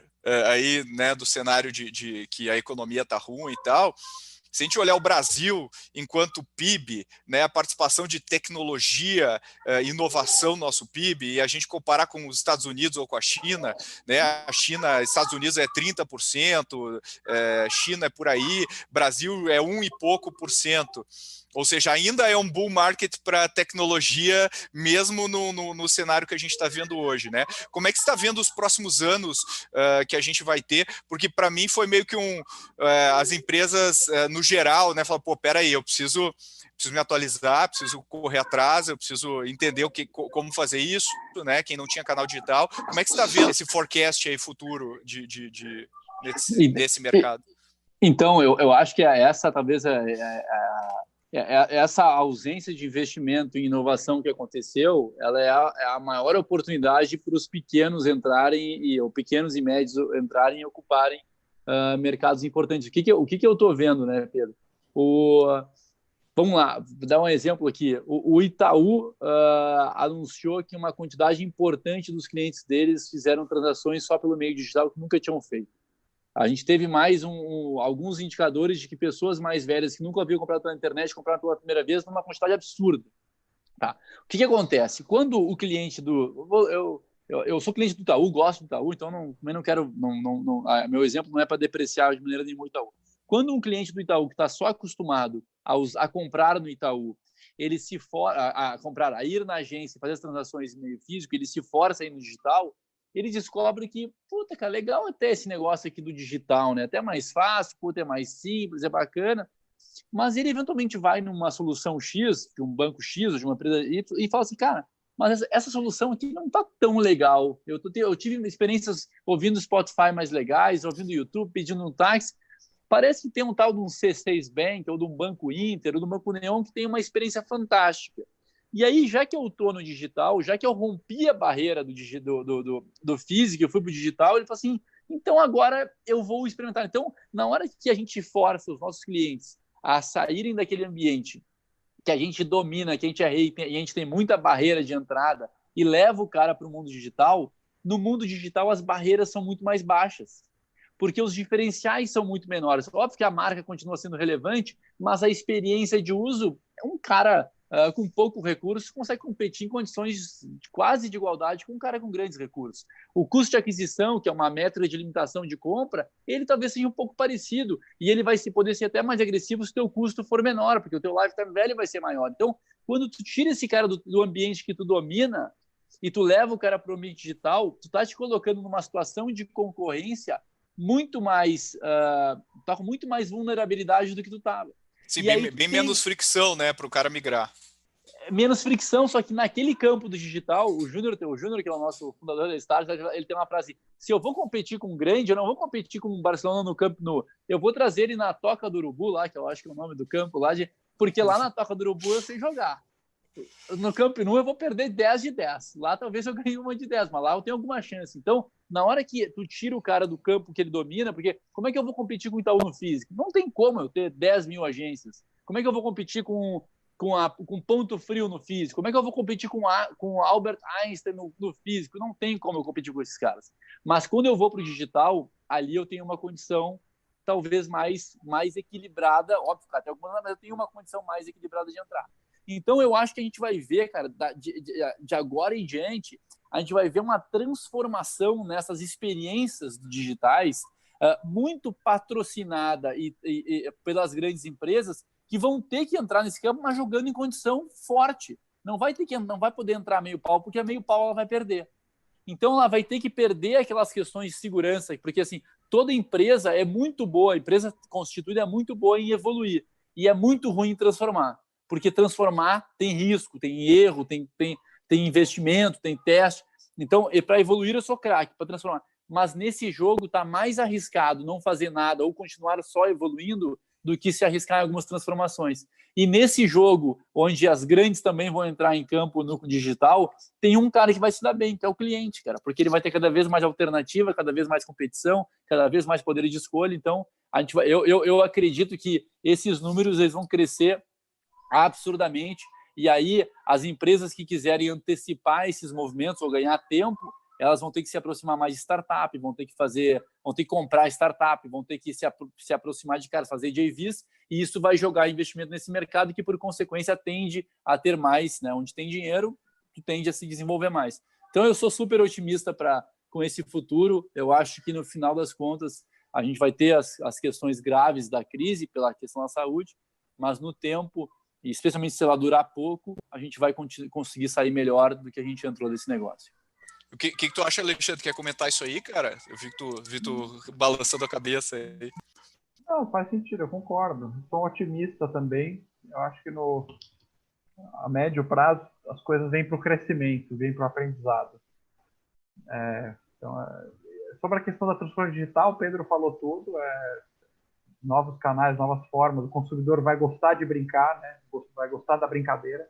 aí, né, do cenário de que a economia está ruim e tal, se a gente olhar o Brasil enquanto PIB, né, a participação de tecnologia, inovação no nosso PIB, e a gente comparar com os Estados Unidos ou com a China, né, a China, Estados Unidos é 30%, China é por aí, Brasil é 1 e pouco por cento. Ou seja, ainda é um bull market para tecnologia, mesmo no cenário que a gente está vendo hoje, né? Como é que você está vendo os próximos anos que a gente vai ter? Porque para mim foi meio que as empresas, no geral, né, falam, pô, peraí, eu preciso me atualizar, preciso correr atrás, eu preciso entender como fazer isso, né? Quem não tinha canal digital. Como é que você está vendo esse forecast aí futuro desse mercado? Então, eu acho que essa talvez essa ausência de investimento em inovação que aconteceu, ela é a maior oportunidade para os pequenos entrarem, ou pequenos e médios entrarem e ocuparem mercados importantes. O que eu estou vendo, né, Pedro? Vamos lá, vou dar um exemplo aqui. O Itaú anunciou que uma quantidade importante dos clientes deles fizeram transações só pelo meio digital que nunca tinham feito. A gente teve mais alguns indicadores de que pessoas mais velhas que nunca haviam comprado pela internet compraram pela primeira vez numa quantidade absurda. Tá. O que acontece? Quando o cliente eu sou cliente do Itaú, gosto do Itaú, então também não quero... meu exemplo não é para depreciar de maneira nenhuma o Itaú. Quando um cliente do Itaú que está só acostumado a comprar no Itaú, ele se a ir na agência, fazer as transações em meio físico, ele se força a ir no digital, ele descobre que, puta, cara, legal até esse negócio aqui do digital, né? Até mais fácil, puta, é mais simples, é bacana. Mas ele eventualmente vai numa solução X, de um banco X ou de uma empresa Y, e fala assim, cara, mas essa solução aqui não tá tão legal. Eu tive experiências ouvindo Spotify mais legais, ouvindo YouTube, pedindo um táxi. Parece que tem um tal de um C6 Bank, ou de um Banco Inter, ou de um Banco Neon, que tem uma experiência fantástica. E aí, já que eu estou no digital, já que eu rompi a barreira do físico, eu fui para o digital, ele falou assim, então agora eu vou experimentar. Então, na hora que a gente força os nossos clientes a saírem daquele ambiente que a gente domina, que a gente é rei, e a gente tem muita barreira de entrada, e leva o cara para o mundo digital, no mundo digital as barreiras são muito mais baixas, porque os diferenciais são muito menores. Óbvio que a marca continua sendo relevante, mas a experiência de uso, um cara... com pouco recurso, consegue competir em condições quase de igualdade com um cara com grandes recursos. O custo de aquisição, que é uma métrica de limitação de compra, ele talvez seja um pouco parecido, e ele vai poder ser até mais agressivo se o teu custo for menor, porque o teu lifetime value vai ser maior. Então, quando tu tira esse cara do ambiente que tu domina e tu leva o cara para o ambiente digital, tu tá te colocando numa situação de concorrência muito mais... tá com muito mais vulnerabilidade do que tu estava. Sim, bem menos fricção, né, para o cara migrar. Menos fricção, só que naquele campo do digital, o Júnior, que é o nosso fundador da Stars, ele tem uma frase, se eu vou competir com um grande, eu não vou competir com o Barcelona no Camp Nou, eu vou trazer ele na Toca do Urubu, lá, que eu acho que é o nome do campo, porque lá na Toca do Urubu eu sei jogar. No Camp Nou eu vou perder 10 de 10. Lá talvez eu ganhe uma de 10, mas lá eu tenho alguma chance. Então, na hora que tu tira o cara do campo que ele domina, porque como é que eu vou competir com o Itaú no físico? Não tem como eu ter 10 mil agências. Como é que eu vou competir com com ponto frio no físico? Como é que eu vou competir com o Albert Einstein no físico? Não tem como eu competir com esses caras. Mas quando eu vou para o digital, ali eu tenho uma condição talvez mais equilibrada, óbvio, até algumas, mas eu tenho uma condição mais equilibrada de entrar. Então eu acho que a gente vai ver, cara, de agora em diante, a gente vai ver uma transformação nessas experiências digitais muito patrocinada pelas grandes empresas, que vão ter que entrar nesse campo, mas jogando em condição forte. Não vai poder entrar meio pau, porque a meio pau ela vai perder. Então ela vai ter que perder aquelas questões de segurança, porque assim, toda empresa é muito boa, a empresa constituída é muito boa em evoluir, e é muito ruim em transformar, porque transformar tem risco, tem erro, tem investimento, tem teste. Então, para evoluir eu sou craque, para transformar. Mas nesse jogo está mais arriscado não fazer nada ou continuar só evoluindo do que se arriscar em algumas transformações. E nesse jogo, onde as grandes também vão entrar em campo no digital, tem um cara que vai se dar bem, que é o cliente, cara, porque ele vai ter cada vez mais alternativa, cada vez mais competição, cada vez mais poder de escolha. Então, eu acredito que esses números eles vão crescer absurdamente. E aí, as empresas que quiserem antecipar esses movimentos ou ganhar tempo, elas vão ter que se aproximar mais de startup, vão ter que comprar startup, vão ter que se aproximar de caras, fazer JVs, e isso vai jogar investimento nesse mercado que, por consequência, tende a ter mais, né? Onde tem dinheiro, tu tende a se desenvolver mais. Então, eu sou super otimista com esse futuro. Eu acho que, no final das contas, a gente vai ter as questões graves da crise pela questão da saúde, mas no tempo, e especialmente se ela durar pouco, a gente vai conseguir sair melhor do que a gente entrou desse negócio. O que tu acha, Alexandre? Quer comentar isso aí, cara? Eu vi tu balançando a cabeça aí. Não, faz sentido, eu concordo. Sou otimista também. Eu acho que a médio prazo as coisas vêm para o crescimento, vêm para o aprendizado. Sobre a questão da transformação digital, o Pedro falou tudo. Novos canais, novas formas. O consumidor vai gostar de brincar, né? Vai gostar da brincadeira.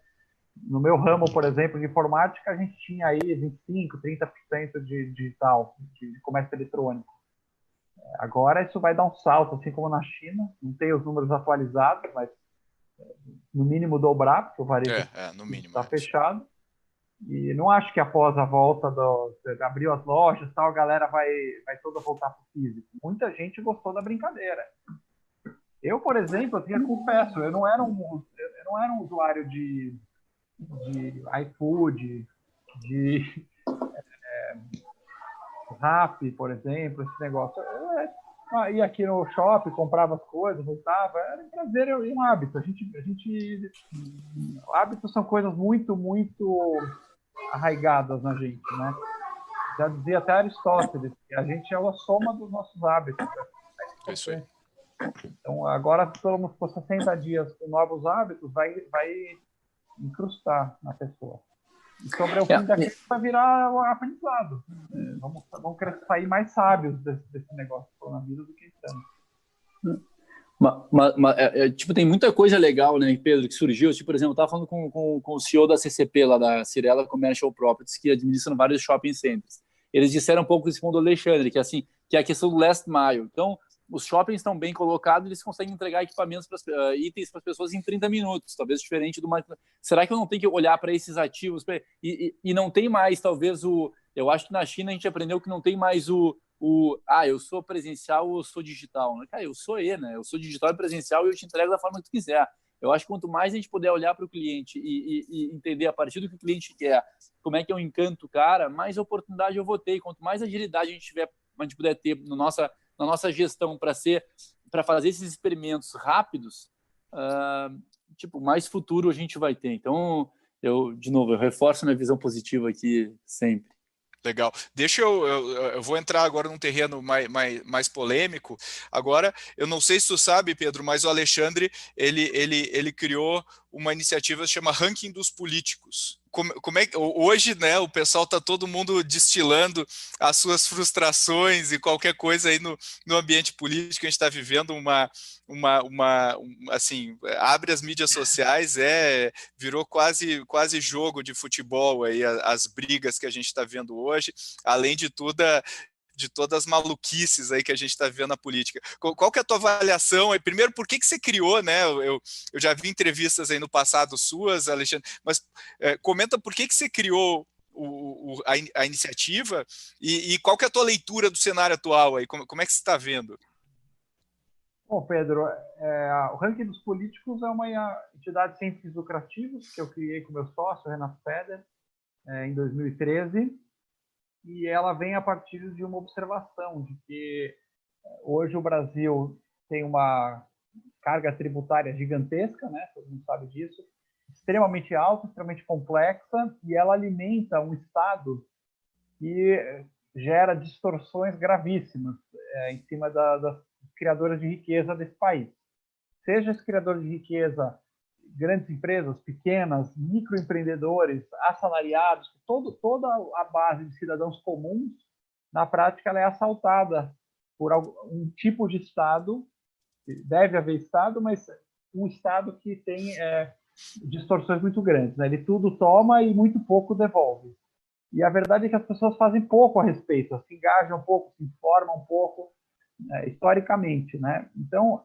No meu ramo, por exemplo, de informática, a gente tinha aí 25%, 30% de digital, de comércio eletrônico. Agora isso vai dar um salto, assim como na China. Não tem os números atualizados, mas no mínimo dobrar, porque o varejo está fechado. E não acho que após a volta abriu as lojas, tal, a galera vai toda voltar para o físico. Muita gente gostou da brincadeira. Eu, por exemplo, eu confesso, eu não era um usuário de iFood, de Rappi, por exemplo, esse negócio. Eu ia aqui no shopping, comprava as coisas, voltava. Era um prazer e um hábito. Hábitos são coisas muito, muito arraigadas na gente, né? Já dizia até Aristóteles, que a gente é a soma dos nossos hábitos. É isso aí. Então, agora, se todo mundo for 60 dias com novos hábitos, vai incrustar na pessoa. E sobre o fim da crise vai virar um aprendizado. Vamos sair mais sábios desse negócio do coronavírus do que estamos. Tipo, tem muita coisa legal, né, Pedro, que surgiu. Tipo, por exemplo, eu estava falando com o CEO da CCP, lá da Cirela Commercial Properties, que administram vários shopping centers. Eles disseram um pouco isso com o Alexandre, que é a questão do last mile. Então, os shoppings estão bem colocados, eles conseguem entregar equipamentos, itens para as pessoas em 30 minutos, talvez diferente do mais. Será que eu não tenho que olhar para esses ativos? E não tem mais, talvez, eu acho que na China a gente aprendeu que não tem mais eu sou presencial ou eu sou digital. Cara, eu sou né? Eu sou digital e presencial e eu te entrego da forma que tu quiser. Eu acho que quanto mais a gente puder olhar para o cliente e entender a partir do que o cliente quer, como é que eu encanto o cara, mais oportunidade eu vou ter. E quanto mais agilidade a gente puder ter na nossa gestão para fazer esses experimentos rápidos, mais futuro a gente vai ter. Então, eu reforço minha visão positiva aqui sempre. Legal. Deixa eu vou entrar agora num terreno mais polêmico. Agora, eu não sei se tu sabe, Pedro, mas o Alexandre, ele criou uma iniciativa que se chama Ranking dos Políticos. Como é que hoje, né, o pessoal está todo mundo destilando as suas frustrações e qualquer coisa aí no ambiente político. A gente está vivendo assim, abre as mídias sociais, virou quase jogo de futebol aí, as brigas que a gente está vendo hoje. Além de tudo, de todas as maluquices aí que a gente está vivendo na política. Qual que é a tua avaliação? Primeiro, por que você criou, né? Eu já vi entrevistas aí no passado suas, Alexandre, mas comenta por que você criou a iniciativa e qual que é a tua leitura do cenário atual aí? Como é que você está vendo? Bom, Pedro, o Ranking dos Políticos é uma entidade sem fins lucrativos que eu criei com meu sócio, Renato Feder, em 2013, e ela vem a partir de uma observação de que hoje o Brasil tem uma carga tributária gigantesca, né? Todo mundo sabe disso, extremamente alta, extremamente complexa, e ela alimenta um Estado que gera distorções gravíssimas em cima das criadoras de riqueza desse país. Seja esse criador de riqueza, grandes empresas, pequenas, microempreendedores, assalariados, toda a base de cidadãos comuns, na prática, ela é assaltada por um tipo de Estado, deve haver Estado, mas um Estado que tem distorções muito grandes, né? Ele tudo toma e muito pouco devolve. E a verdade é que as pessoas fazem pouco a respeito, se engajam um pouco, se informam um pouco, historicamente, né? Então,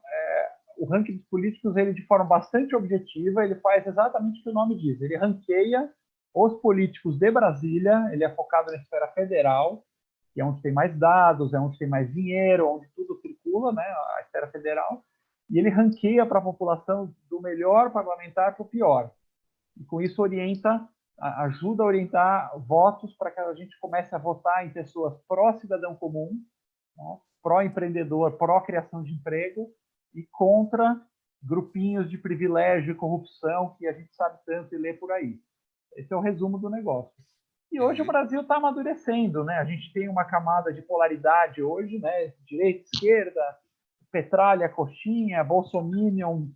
o ranking dos políticos, ele de forma bastante objetiva, ele faz exatamente o que o nome diz. Ele ranqueia os políticos de Brasília, ele é focado na esfera federal, que é onde tem mais dados, é onde tem mais dinheiro, onde tudo circula, né? A esfera federal. E ele ranqueia para a população do melhor parlamentar para o pior. E com isso ajuda a orientar votos para que a gente comece a votar em pessoas pró-cidadão comum, né? Pró-empreendedor, pró-criação de emprego e contra grupinhos de privilégio e corrupção que a gente sabe tanto e lê por aí. Esse é o resumo do negócio. E hoje o Brasil está amadurecendo, né? A gente tem uma camada de polaridade hoje, né? Direita, esquerda, petralha, coxinha, bolsominion,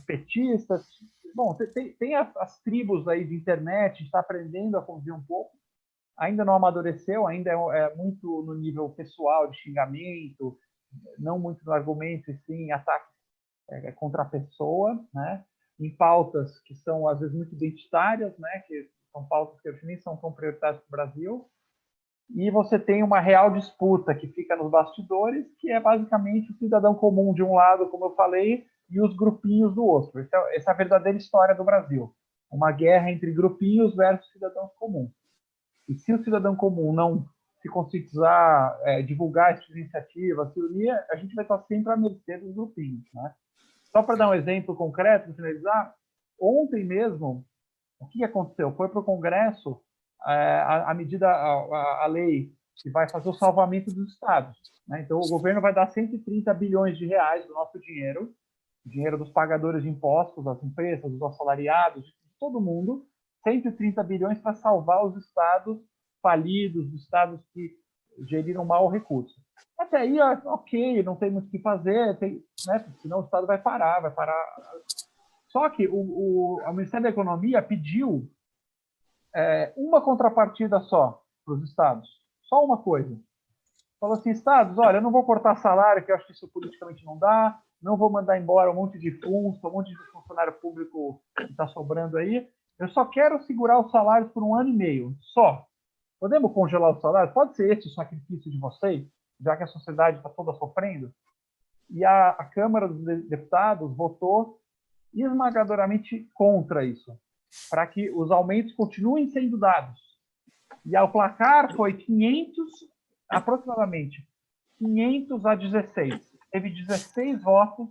petistas. Bom, tem as tribos aí de internet, está aprendendo a conviver um pouco. Ainda não amadureceu, ainda é muito no nível pessoal de xingamento, não muito no argumento, e sim ataques contra a pessoa, né? Em pautas que são, às vezes, muito identitárias, né? Que são pautas que nem são tão prioritárias para o Brasil. E você tem uma real disputa que fica nos bastidores, que é basicamente o cidadão comum de um lado, como eu falei, e os grupinhos do outro. Essa é a verdadeira história do Brasil. Uma guerra entre grupinhos versus cidadãos comuns. E se o cidadão comum não se conscientizar, divulgar essas iniciativas, se unir, a gente vai estar sempre à mercê dos grupinhos, né? Só para dar um exemplo concreto, para finalizar, ontem mesmo, o que aconteceu? Foi para o Congresso a lei que vai fazer o salvamento dos estados, né? Então, o governo vai dar 130 bilhões de reais do nosso dinheiro dos pagadores de impostos, das empresas, dos assalariados, de todo mundo, 130 bilhões para salvar os estados falidos, os estados que geriram mal o recurso. Até aí, ok, não tem muito o que fazer, né? Senão o estado vai parar. Só que o Ministério da Economia pediu uma contrapartida só para os estados, só uma coisa. Falou assim, estados, olha, eu não vou cortar salário, que eu acho que isso politicamente não dá, não vou mandar embora um monte de fundos, um monte de funcionário público que está sobrando aí, eu só quero segurar os salários por 1 ano e meio, só. Podemos congelar os salários? Pode ser esse o sacrifício de vocês, já que a sociedade está toda sofrendo? E a Câmara dos Deputados votou esmagadoramente contra isso, para que os aumentos continuem sendo dados. E o placar foi aproximadamente 500 a 16. Teve 16 votos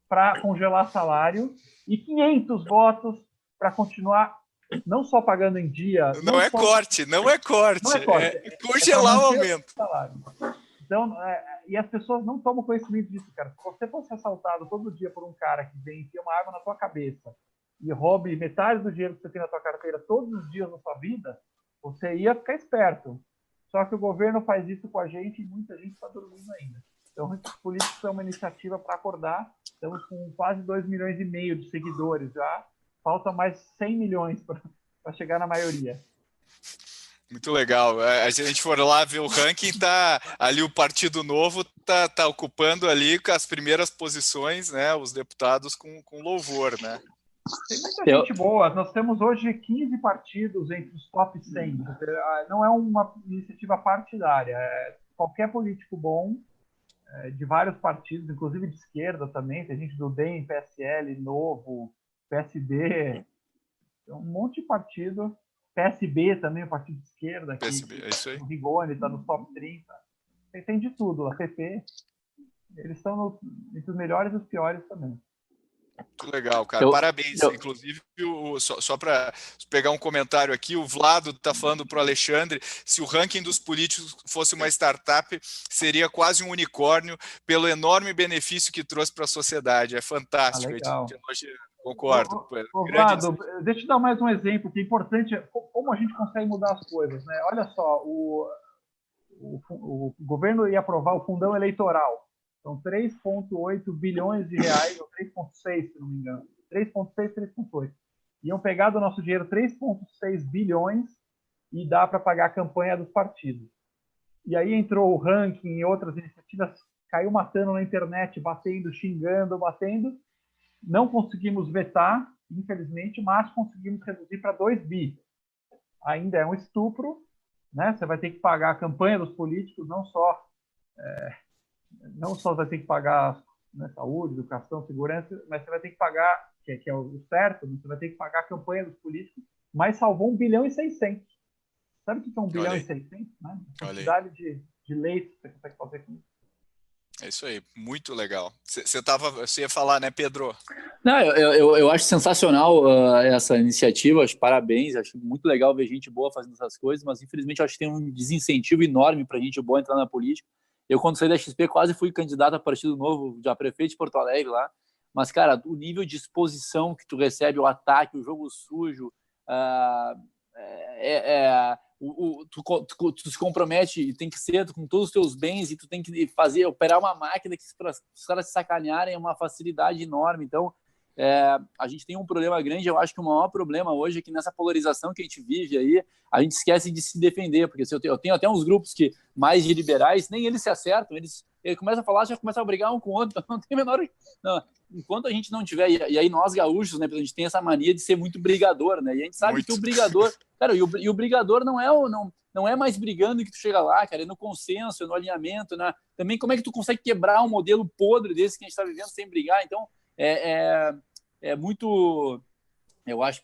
para congelar salário e 500 votos para continuar não só pagando em dia... Não é corte. É congelar o aumento. Então, e as pessoas não tomam conhecimento disso, cara. Se você fosse assaltado todo dia por um cara que vem enfia uma arma na tua cabeça e roube metade do dinheiro que você tem na tua carteira todos os dias da sua vida, você ia ficar esperto. Só que o governo faz isso com a gente e muita gente está dormindo ainda. Então, os políticos é uma iniciativa para acordar. Estamos com quase 2,5 milhões de seguidores já. Falta mais 100 milhões para chegar na maioria. Muito legal. Se a gente for lá ver o ranking, tá ali o Partido Novo tá ocupando ali com as primeiras posições, né? Os deputados com louvor, né? Tem muita gente boa. Nós temos hoje 15 partidos entre os top 100. Não é uma iniciativa partidária. qualquer político bom, de vários partidos, inclusive de esquerda também, tem gente do DEM, PSL, Novo, PSD, um monte de partido, PSB também, o partido de esquerda, PSB, é isso aí. o Rigoni está no top 30, tem de tudo, a PP, eles estão entre os melhores e os piores também. Muito legal, cara. Parabéns. Inclusive, só para pegar um comentário aqui, o Vlado está falando para o Alexandre, se o ranking dos políticos fosse uma startup, seria quase um unicórnio pelo enorme benefício que trouxe para a sociedade. É fantástico. Legal. Concordo. Vlado, deixa eu te dar mais um exemplo que é importante, como a gente consegue mudar as coisas, né? Olha só, o governo ia aprovar o fundão eleitoral. São 3,8 bilhões de reais, ou 3,6, se não me engano. 3,6, 3,8. Iam pegar do nosso dinheiro 3,6 bilhões e dá para pagar a campanha dos partidos. E aí entrou o ranking e outras iniciativas, caiu matando na internet, batendo, xingando, batendo. Não conseguimos vetar, infelizmente, mas conseguimos reduzir para 2 bi. Ainda é um estupro, né? Você vai ter que pagar a campanha dos políticos, não só vai ter que pagar, né, saúde, educação, segurança, mas você vai ter que pagar, que é o certo, você vai ter que pagar a campanha dos políticos, mas salvou 1 bilhão e 600. Sabe o que é 1 bilhão e 600? Né? A quantidade de leitos que você consegue fazer com isso. É isso aí, muito legal. Você ia falar, né, Pedro? Não, eu acho sensacional essa iniciativa, acho parabéns, acho muito legal ver gente boa fazendo essas coisas, mas infelizmente acho que tem um desincentivo enorme para gente boa entrar na política. Eu, quando saí da XP, quase fui candidato a Partido Novo, já prefeito de Porto Alegre lá. Mas, cara, o nível de exposição que tu recebe, o ataque, o jogo sujo, tu se compromete e tem que ser com todos os teus bens e tu tem que operar uma máquina que, para os caras se sacanearem, é uma facilidade enorme. Então, a gente tem um problema grande. Eu acho que o maior problema hoje é que nessa polarização que a gente vive aí, a gente esquece de se defender, porque eu tenho até uns grupos que mais de liberais, nem eles se acertam, eles começam a falar, já começam a brigar um com o outro, então não tem menor... Não. Enquanto a gente não tiver, e aí nós gaúchos, né, a gente tem essa mania de ser muito brigador, né, e a gente sabe que o brigador, cara, e o brigador não é mais brigando que tu chega lá, cara, é no consenso, é no alinhamento, né? Também como é que tu consegue quebrar um modelo podre desse que a gente está vivendo sem brigar. Então, é muito... Eu acho,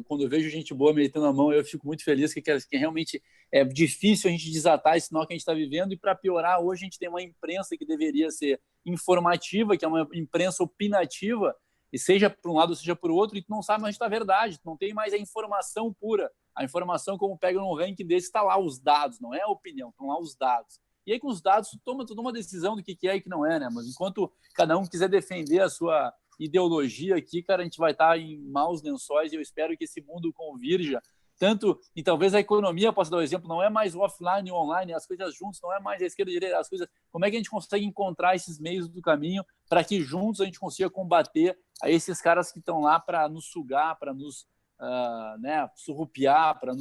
quando eu vejo gente boa meditando a mão, eu fico muito feliz que realmente é difícil a gente desatar esse nó que a gente está vivendo. E para piorar, hoje a gente tem uma imprensa que deveria ser informativa, que é uma imprensa opinativa, e seja por um lado ou seja por outro, e tu não sabe mais da verdade, tu não tem mais a informação pura. A informação, como pega num ranking desse, está lá os dados, não é a opinião, estão lá os dados. E aí com os dados tu toma uma decisão do que é e que não é, né? Mas enquanto cada um quiser defender a sua ideologia aqui, cara, a gente vai estar em maus lençóis e eu espero que esse mundo convirja tanto, e talvez a economia, posso dar um exemplo, não é mais o offline e o online, as coisas juntas, não é mais a esquerda e a direita, as coisas, como é que a gente consegue encontrar esses meios do caminho para que juntos a gente consiga combater a esses caras que estão lá para nos sugar, para nos surrupiar, para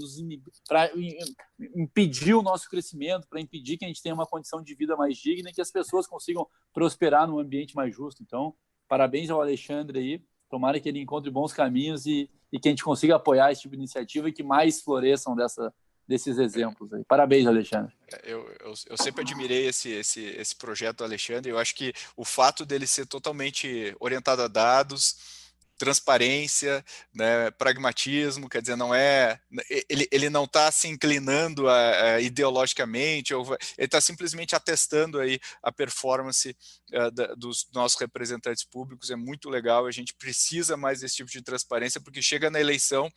impedir o nosso crescimento, para impedir que a gente tenha uma condição de vida mais digna e que as pessoas consigam prosperar num ambiente mais justo. Então, parabéns ao Alexandre aí, tomara que ele encontre bons caminhos e que a gente consiga apoiar esse tipo de iniciativa e que mais floresçam desses exemplos aí. Parabéns, Alexandre. Eu sempre admirei esse projeto do Alexandre. Eu acho que o fato dele ser totalmente orientado a dados, transparência, né, pragmatismo, quer dizer, ele não está se inclinando ideologicamente, ele está simplesmente atestando aí a performance dos nossos representantes públicos. É muito legal, a gente precisa mais desse tipo de transparência, porque chega na eleição,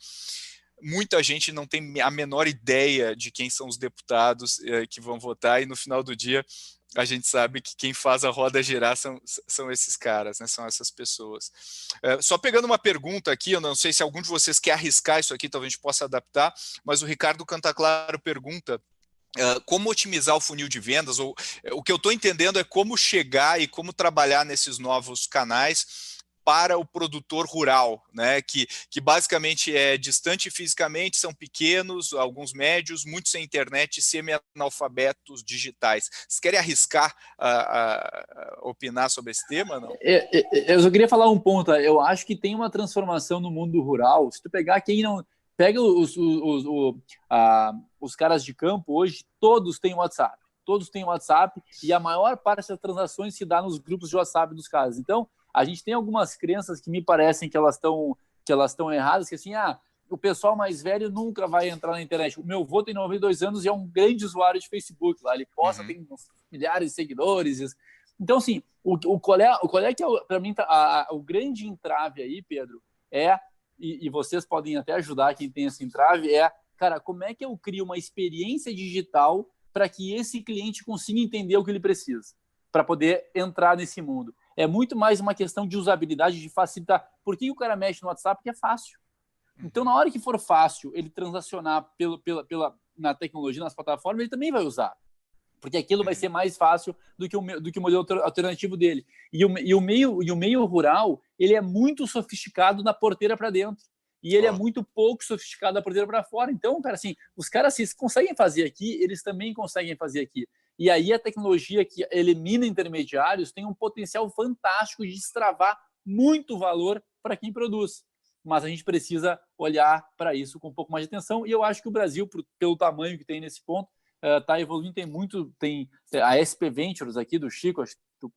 muita gente não tem a menor ideia de quem são os deputados que vão votar, e no final do dia a gente sabe que quem faz a roda girar são esses caras, né? São essas pessoas. Só pegando uma pergunta aqui, eu não sei se algum de vocês quer arriscar isso aqui, talvez a gente possa adaptar, mas o Ricardo Cantaclaro pergunta como otimizar o funil de vendas, ou o que eu estou entendendo é como chegar e como trabalhar nesses novos canais para o produtor rural, né, que basicamente é distante fisicamente, são pequenos, alguns médios, muitos sem internet, semi-analfabetos digitais. Vocês querem arriscar opinar sobre esse tema? Não? Eu só queria falar um ponto. Eu acho que tem uma transformação no mundo rural. Se tu pegar quem não... Pega os caras de campo hoje, todos têm WhatsApp. todos têm WhatsApp e a maior parte das transações se dá nos grupos de WhatsApp dos caras. Então, a gente tem algumas crenças que me parecem que elas estão erradas, que assim, o pessoal mais velho nunca vai entrar na internet. O meu avô tem 92 anos e é um grande usuário de Facebook. Lá ele posta, tem milhares de seguidores. Então, assim, qual é que para mim o grande entrave aí, Pedro, e vocês podem até ajudar quem tem esse entrave, cara, como é que eu crio uma experiência digital para que esse cliente consiga entender o que ele precisa, para poder entrar nesse mundo? É muito mais uma questão de usabilidade, de facilitar. Por que o cara mexe no WhatsApp? Porque é fácil. Então, na hora que for fácil ele transacionar na tecnologia, nas plataformas, ele também vai usar. Porque aquilo vai ser mais fácil do que o modelo alternativo dele. E o meio rural, ele é muito sofisticado da porteira para dentro. E ele é muito pouco sofisticado da porteira para fora. Então, cara, assim, os caras, se conseguem fazer aqui, eles também conseguem fazer aqui. E aí a tecnologia que elimina intermediários tem um potencial fantástico de destravar muito valor para quem produz. Mas a gente precisa olhar para isso com um pouco mais de atenção. E eu acho que o Brasil, pelo tamanho que tem nesse ponto, está evoluindo. Tem a SP Ventures aqui do Chico,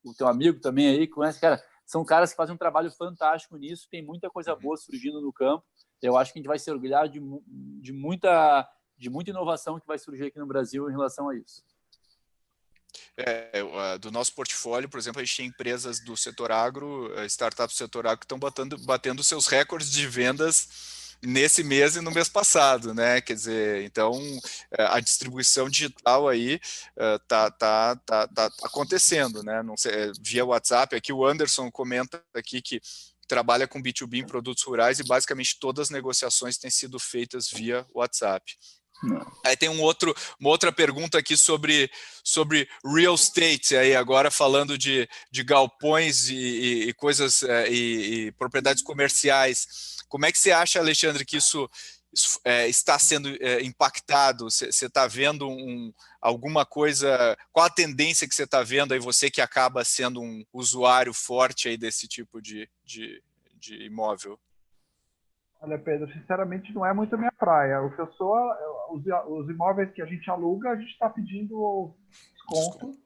o teu amigo também aí, conhece, cara. São caras que fazem um trabalho fantástico nisso, tem muita coisa boa surgindo no campo. Eu acho que a gente vai se orgulhar de muita inovação que vai surgir aqui no Brasil em relação a isso. Do nosso portfólio, por exemplo, a gente tem empresas do setor agro, startups do setor agro que estão batendo seus recordes de vendas nesse mês e no mês passado, né? Quer dizer, então a distribuição digital aí tá acontecendo, né? Não sei, via WhatsApp. Aqui o Anderson comenta aqui que trabalha com B2B em produtos rurais e basicamente todas as negociações têm sido feitas via WhatsApp. Aí tem uma outra pergunta aqui sobre real estate, aí agora falando de galpões e coisas e propriedades comerciais. Como é que você acha, Alexandre, que isso está sendo impactado? Você está vendo alguma coisa? Qual a tendência que você está vendo aí, você que acaba sendo um usuário forte aí desse tipo de imóvel? Olha, Pedro, sinceramente não é muito a minha praia. O que eu sou, os imóveis que a gente aluga, a gente está pedindo desconto.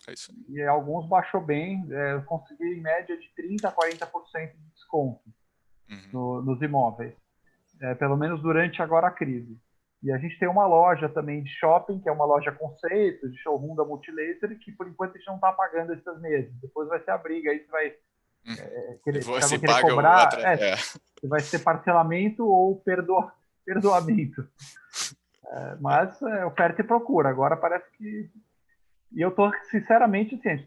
É isso. E alguns baixou bem. Eu consegui em média de 30% a 40% de desconto nos imóveis. Pelo menos durante agora a crise. E a gente tem uma loja também de shopping, que é uma loja conceito, de showroom da Multilaser, que por enquanto a gente não está pagando esses meses. Depois vai ser a briga, aí você vai querer cobrar. Se vai ser parcelamento ou perdoamento. Mas oferta e procura. Agora parece que... E eu estou, sinceramente, assim,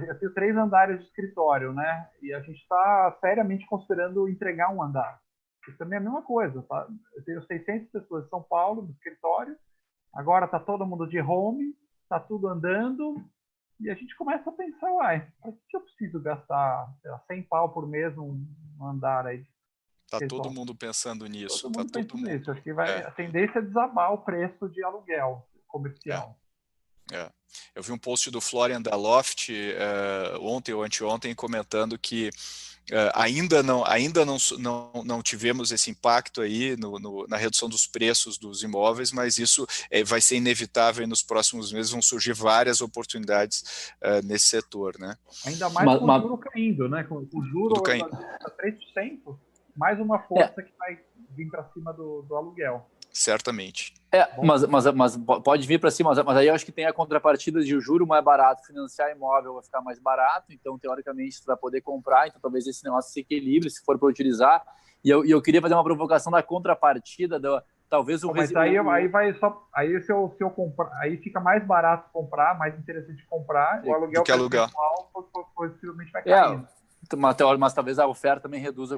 eu tenho 3 andares de escritório, né? E a gente está seriamente considerando entregar um andar. Isso também é a mesma coisa, tá? Eu tenho 600 pessoas em São Paulo, no escritório. Agora está todo mundo de home, está tudo andando. E a gente começa a pensar, por que eu preciso gastar 100 pau por mês num andar aí? Está todo mundo pensando nisso. Todo mundo pensa nisso. Acho que a tendência é desabar o preço de aluguel comercial. Eu vi um post do Florian da Loft ontem ou anteontem comentando que ainda não tivemos esse impacto aí na redução dos preços dos imóveis, mas isso vai ser inevitável e nos próximos meses vão surgir várias oportunidades nesse setor, né? Ainda mais com o juro caindo, né? Com o juro a 3%, mais uma força que vai vir para cima do aluguel. Certamente. Mas pode vir para cima, mas aí eu acho que tem a contrapartida de o juro mais barato, financiar imóvel vai ficar mais barato, então teoricamente você vai poder comprar, então talvez esse negócio se equilibre se for para utilizar. E eu queria fazer uma provocação da contrapartida, talvez o mas aí vai só, aí se eu comprar, aí fica mais barato comprar, mais interessante comprar, o aluguel possivelmente vai cair. Mas talvez a oferta também reduza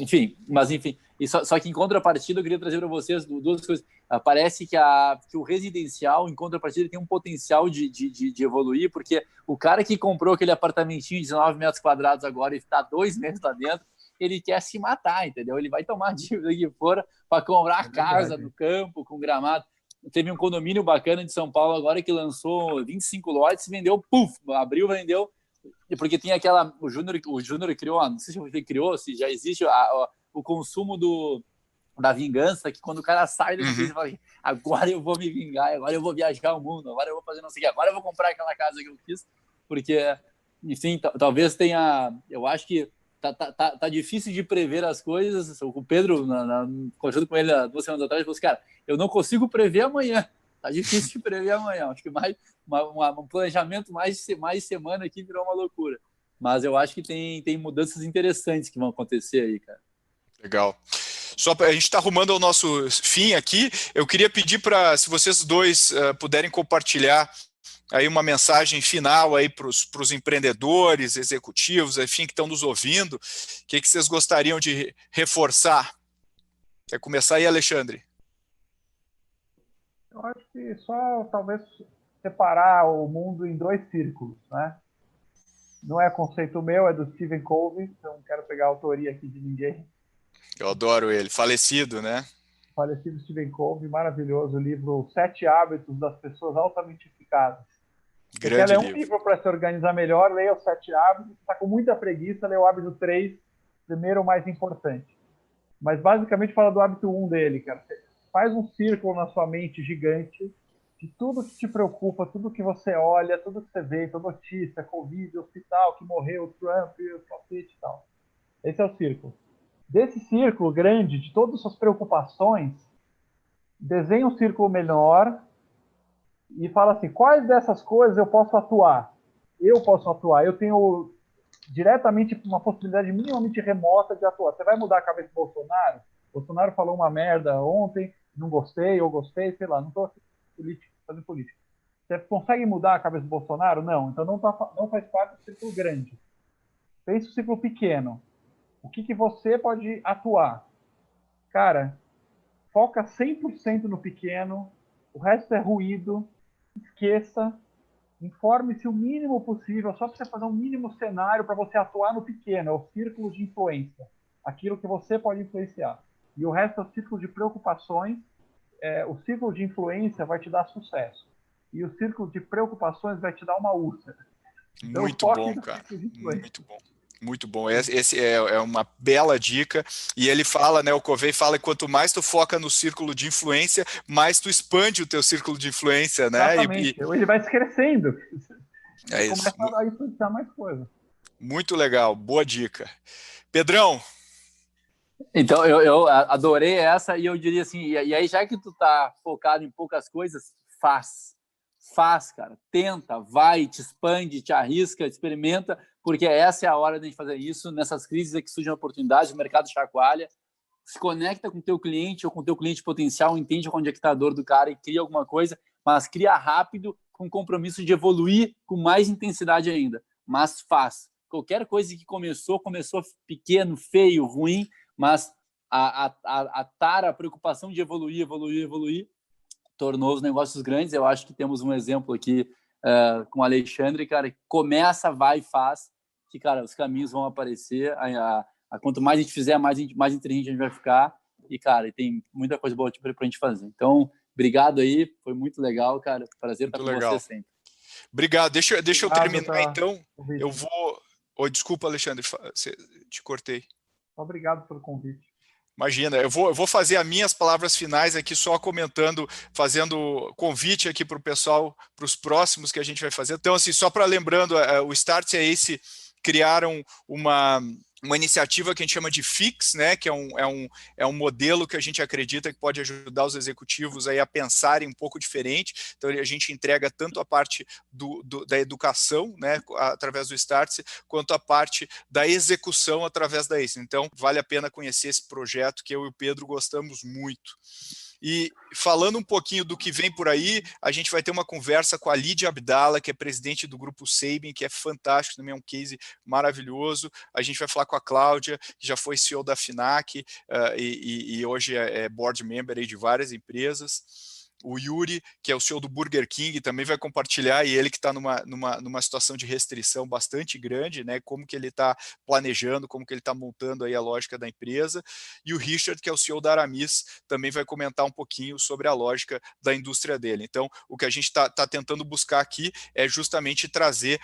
enfim, e só que em contrapartida eu queria trazer para vocês 2 coisas. Parece que o residencial em contrapartida tem um potencial de evoluir, porque o cara que comprou aquele apartamentinho de 19 metros quadrados agora e está 2 meses lá dentro, ele quer se matar, entendeu? Ele vai tomar dívida aqui fora para comprar a casa no campo, com gramado. Teve um condomínio bacana de São Paulo agora que lançou 25 lotes, vendeu, abriu, vendeu. Porque tem o Júnior criou, não sei se ele criou, se já existe o consumo da vingança, que quando o cara sai da crise, fala, agora eu vou me vingar, agora eu vou viajar o mundo, agora eu vou fazer não sei o que, agora eu vou comprar aquela casa que eu quis, porque, enfim, talvez tenha, eu acho que tá difícil de prever as coisas. O Pedro, conversando com ele há 2 semanas atrás, falou assim, cara, eu não consigo prever amanhã, tá difícil de prever amanhã, acho que um planejamento mais semana aqui virou uma loucura, mas eu acho que tem mudanças interessantes que vão acontecer aí, cara. Legal. A gente está arrumando o nosso fim aqui. Eu queria pedir se vocês dois puderem compartilhar aí uma mensagem final aí para os empreendedores, executivos, enfim, que estão nos ouvindo. O que vocês gostariam de reforçar? Quer começar aí, Alexandre? Eu acho que só talvez separar o mundo em 2 círculos, né? Não é conceito meu, é do Stephen Covey, então não quero pegar a autoria aqui de ninguém. Eu adoro ele, falecido, né? Falecido Stephen Covey, maravilhoso, o livro 7 Hábitos das Pessoas Altamente Eficazes. Grande livro. Um livro para se organizar melhor, leia os 7 hábitos, está com muita preguiça, leia o hábito 3, primeiro o mais importante. Mas basicamente fala do hábito 1 dele, cara. Faz um círculo na sua mente gigante de tudo que te preocupa, tudo que você olha, tudo que você vê, toda notícia, Covid, hospital que morreu, Trump, o cacete e tal. Esse é o círculo. Desse círculo grande, de todas as suas preocupações, desenha um círculo menor e fala assim, quais dessas coisas eu posso atuar? Eu tenho diretamente uma possibilidade minimamente remota de atuar. Você vai mudar a cabeça do Bolsonaro? Bolsonaro falou uma merda ontem, não gostei, ou gostei, sei lá, não estou fazendo política. Você consegue mudar a cabeça do Bolsonaro? Não, então não faz parte do círculo grande. Pense no círculo pequeno. O que você pode atuar? Cara, foca 100% no pequeno, o resto é ruído, esqueça, informe-se o mínimo possível, só para você fazer um mínimo cenário para você atuar no pequeno, é o círculo de influência, aquilo que você pode influenciar. E o resto é o círculo de preocupações, o círculo de influência vai te dar sucesso, e o círculo de preocupações vai te dar uma úlcera. Então, muito bom, cara, muito bom. Muito bom, esse é uma bela dica, e ele fala, né, o Covey fala que quanto mais tu foca no círculo de influência, mais tu expande o teu círculo de influência, né? Exatamente, ele vai crescendo, é isso. Começa a influenciar mais coisa. Muito legal, boa dica. Pedrão? Então, eu adorei essa, e eu diria assim, e aí já que tu tá focado em poucas coisas, faz, cara, tenta, vai, te expande, te arrisca, experimenta, porque essa é a hora de a gente fazer isso. Nessas crises é que surgem oportunidades, o mercado chacoalha, se conecta com o teu cliente ou com o teu cliente potencial, entende onde é que está a dor do cara e cria alguma coisa, mas cria rápido, com compromisso de evoluir com mais intensidade ainda, mas faz. Qualquer coisa que começou pequeno, feio, ruim, mas a preocupação de evoluir, tornou os negócios grandes. Eu acho que temos um exemplo aqui com o Alexandre, cara, começa, vai e faz, que, cara, os caminhos vão aparecer, quanto mais a gente fizer, mais inteligente a gente vai ficar, e, cara, tem muita coisa boa pra gente fazer. Então, obrigado aí, foi muito legal, cara, prazer estar com você sempre. Obrigado, deixa eu terminar, então, eu vou... desculpa, Alexandre, te cortei. Obrigado pelo convite. Imagina, eu vou fazer as minhas palavras finais aqui só comentando, fazendo convite aqui para o pessoal, para os próximos que a gente vai fazer. Então, assim, só para lembrando, o Start e a Ace criaram uma iniciativa que a gente chama de Fix, né, que é um modelo que a gente acredita que pode ajudar os executivos aí a pensarem um pouco diferente. Então, a gente entrega tanto a parte da educação, né, através do Start, quanto a parte da execução através da ACE. Então, vale a pena conhecer esse projeto que eu e o Pedro gostamos muito. E falando um pouquinho do que vem por aí, a gente vai ter uma conversa com a Lídia Abdala, que é presidente do grupo Sabin, que é fantástico, também é um case maravilhoso. A gente vai falar com a Cláudia, que já foi CEO da FINAC e hoje é board member aí de várias empresas. O Yuri, que é o CEO do Burger King, também vai compartilhar, e ele que está numa situação de restrição bastante grande, né? Como que ele está planejando, como que ele está montando aí a lógica da empresa. E o Richard, que é o CEO da Aramis, também vai comentar um pouquinho sobre a lógica da indústria dele. Então, o que a gente está tentando buscar aqui é justamente trazer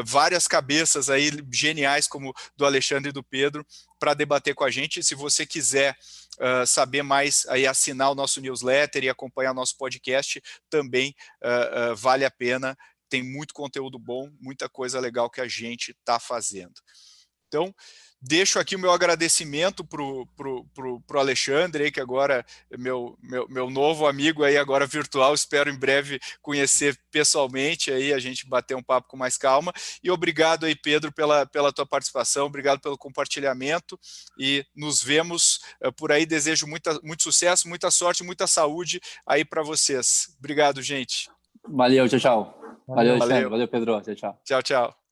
várias cabeças aí geniais, como do Alexandre e do Pedro, para debater com a gente. Se você quiser saber mais, aí assinar o nosso newsletter e acompanhar o nosso podcast, também vale a pena. Tem muito conteúdo bom, muita coisa legal que a gente está fazendo. Então, deixo aqui o meu agradecimento pro Alexandre, aí, que agora é meu novo amigo aí agora virtual, espero em breve conhecer pessoalmente, aí a gente bater um papo com mais calma. E obrigado aí, Pedro, pela tua participação, obrigado pelo compartilhamento e nos vemos por aí. Desejo muito sucesso, muita sorte, muita saúde aí para vocês. Obrigado, gente. Valeu, tchau, tchau. Valeu, Alexandre. Valeu. Valeu, Pedro. Tchau, tchau. Tchau, tchau.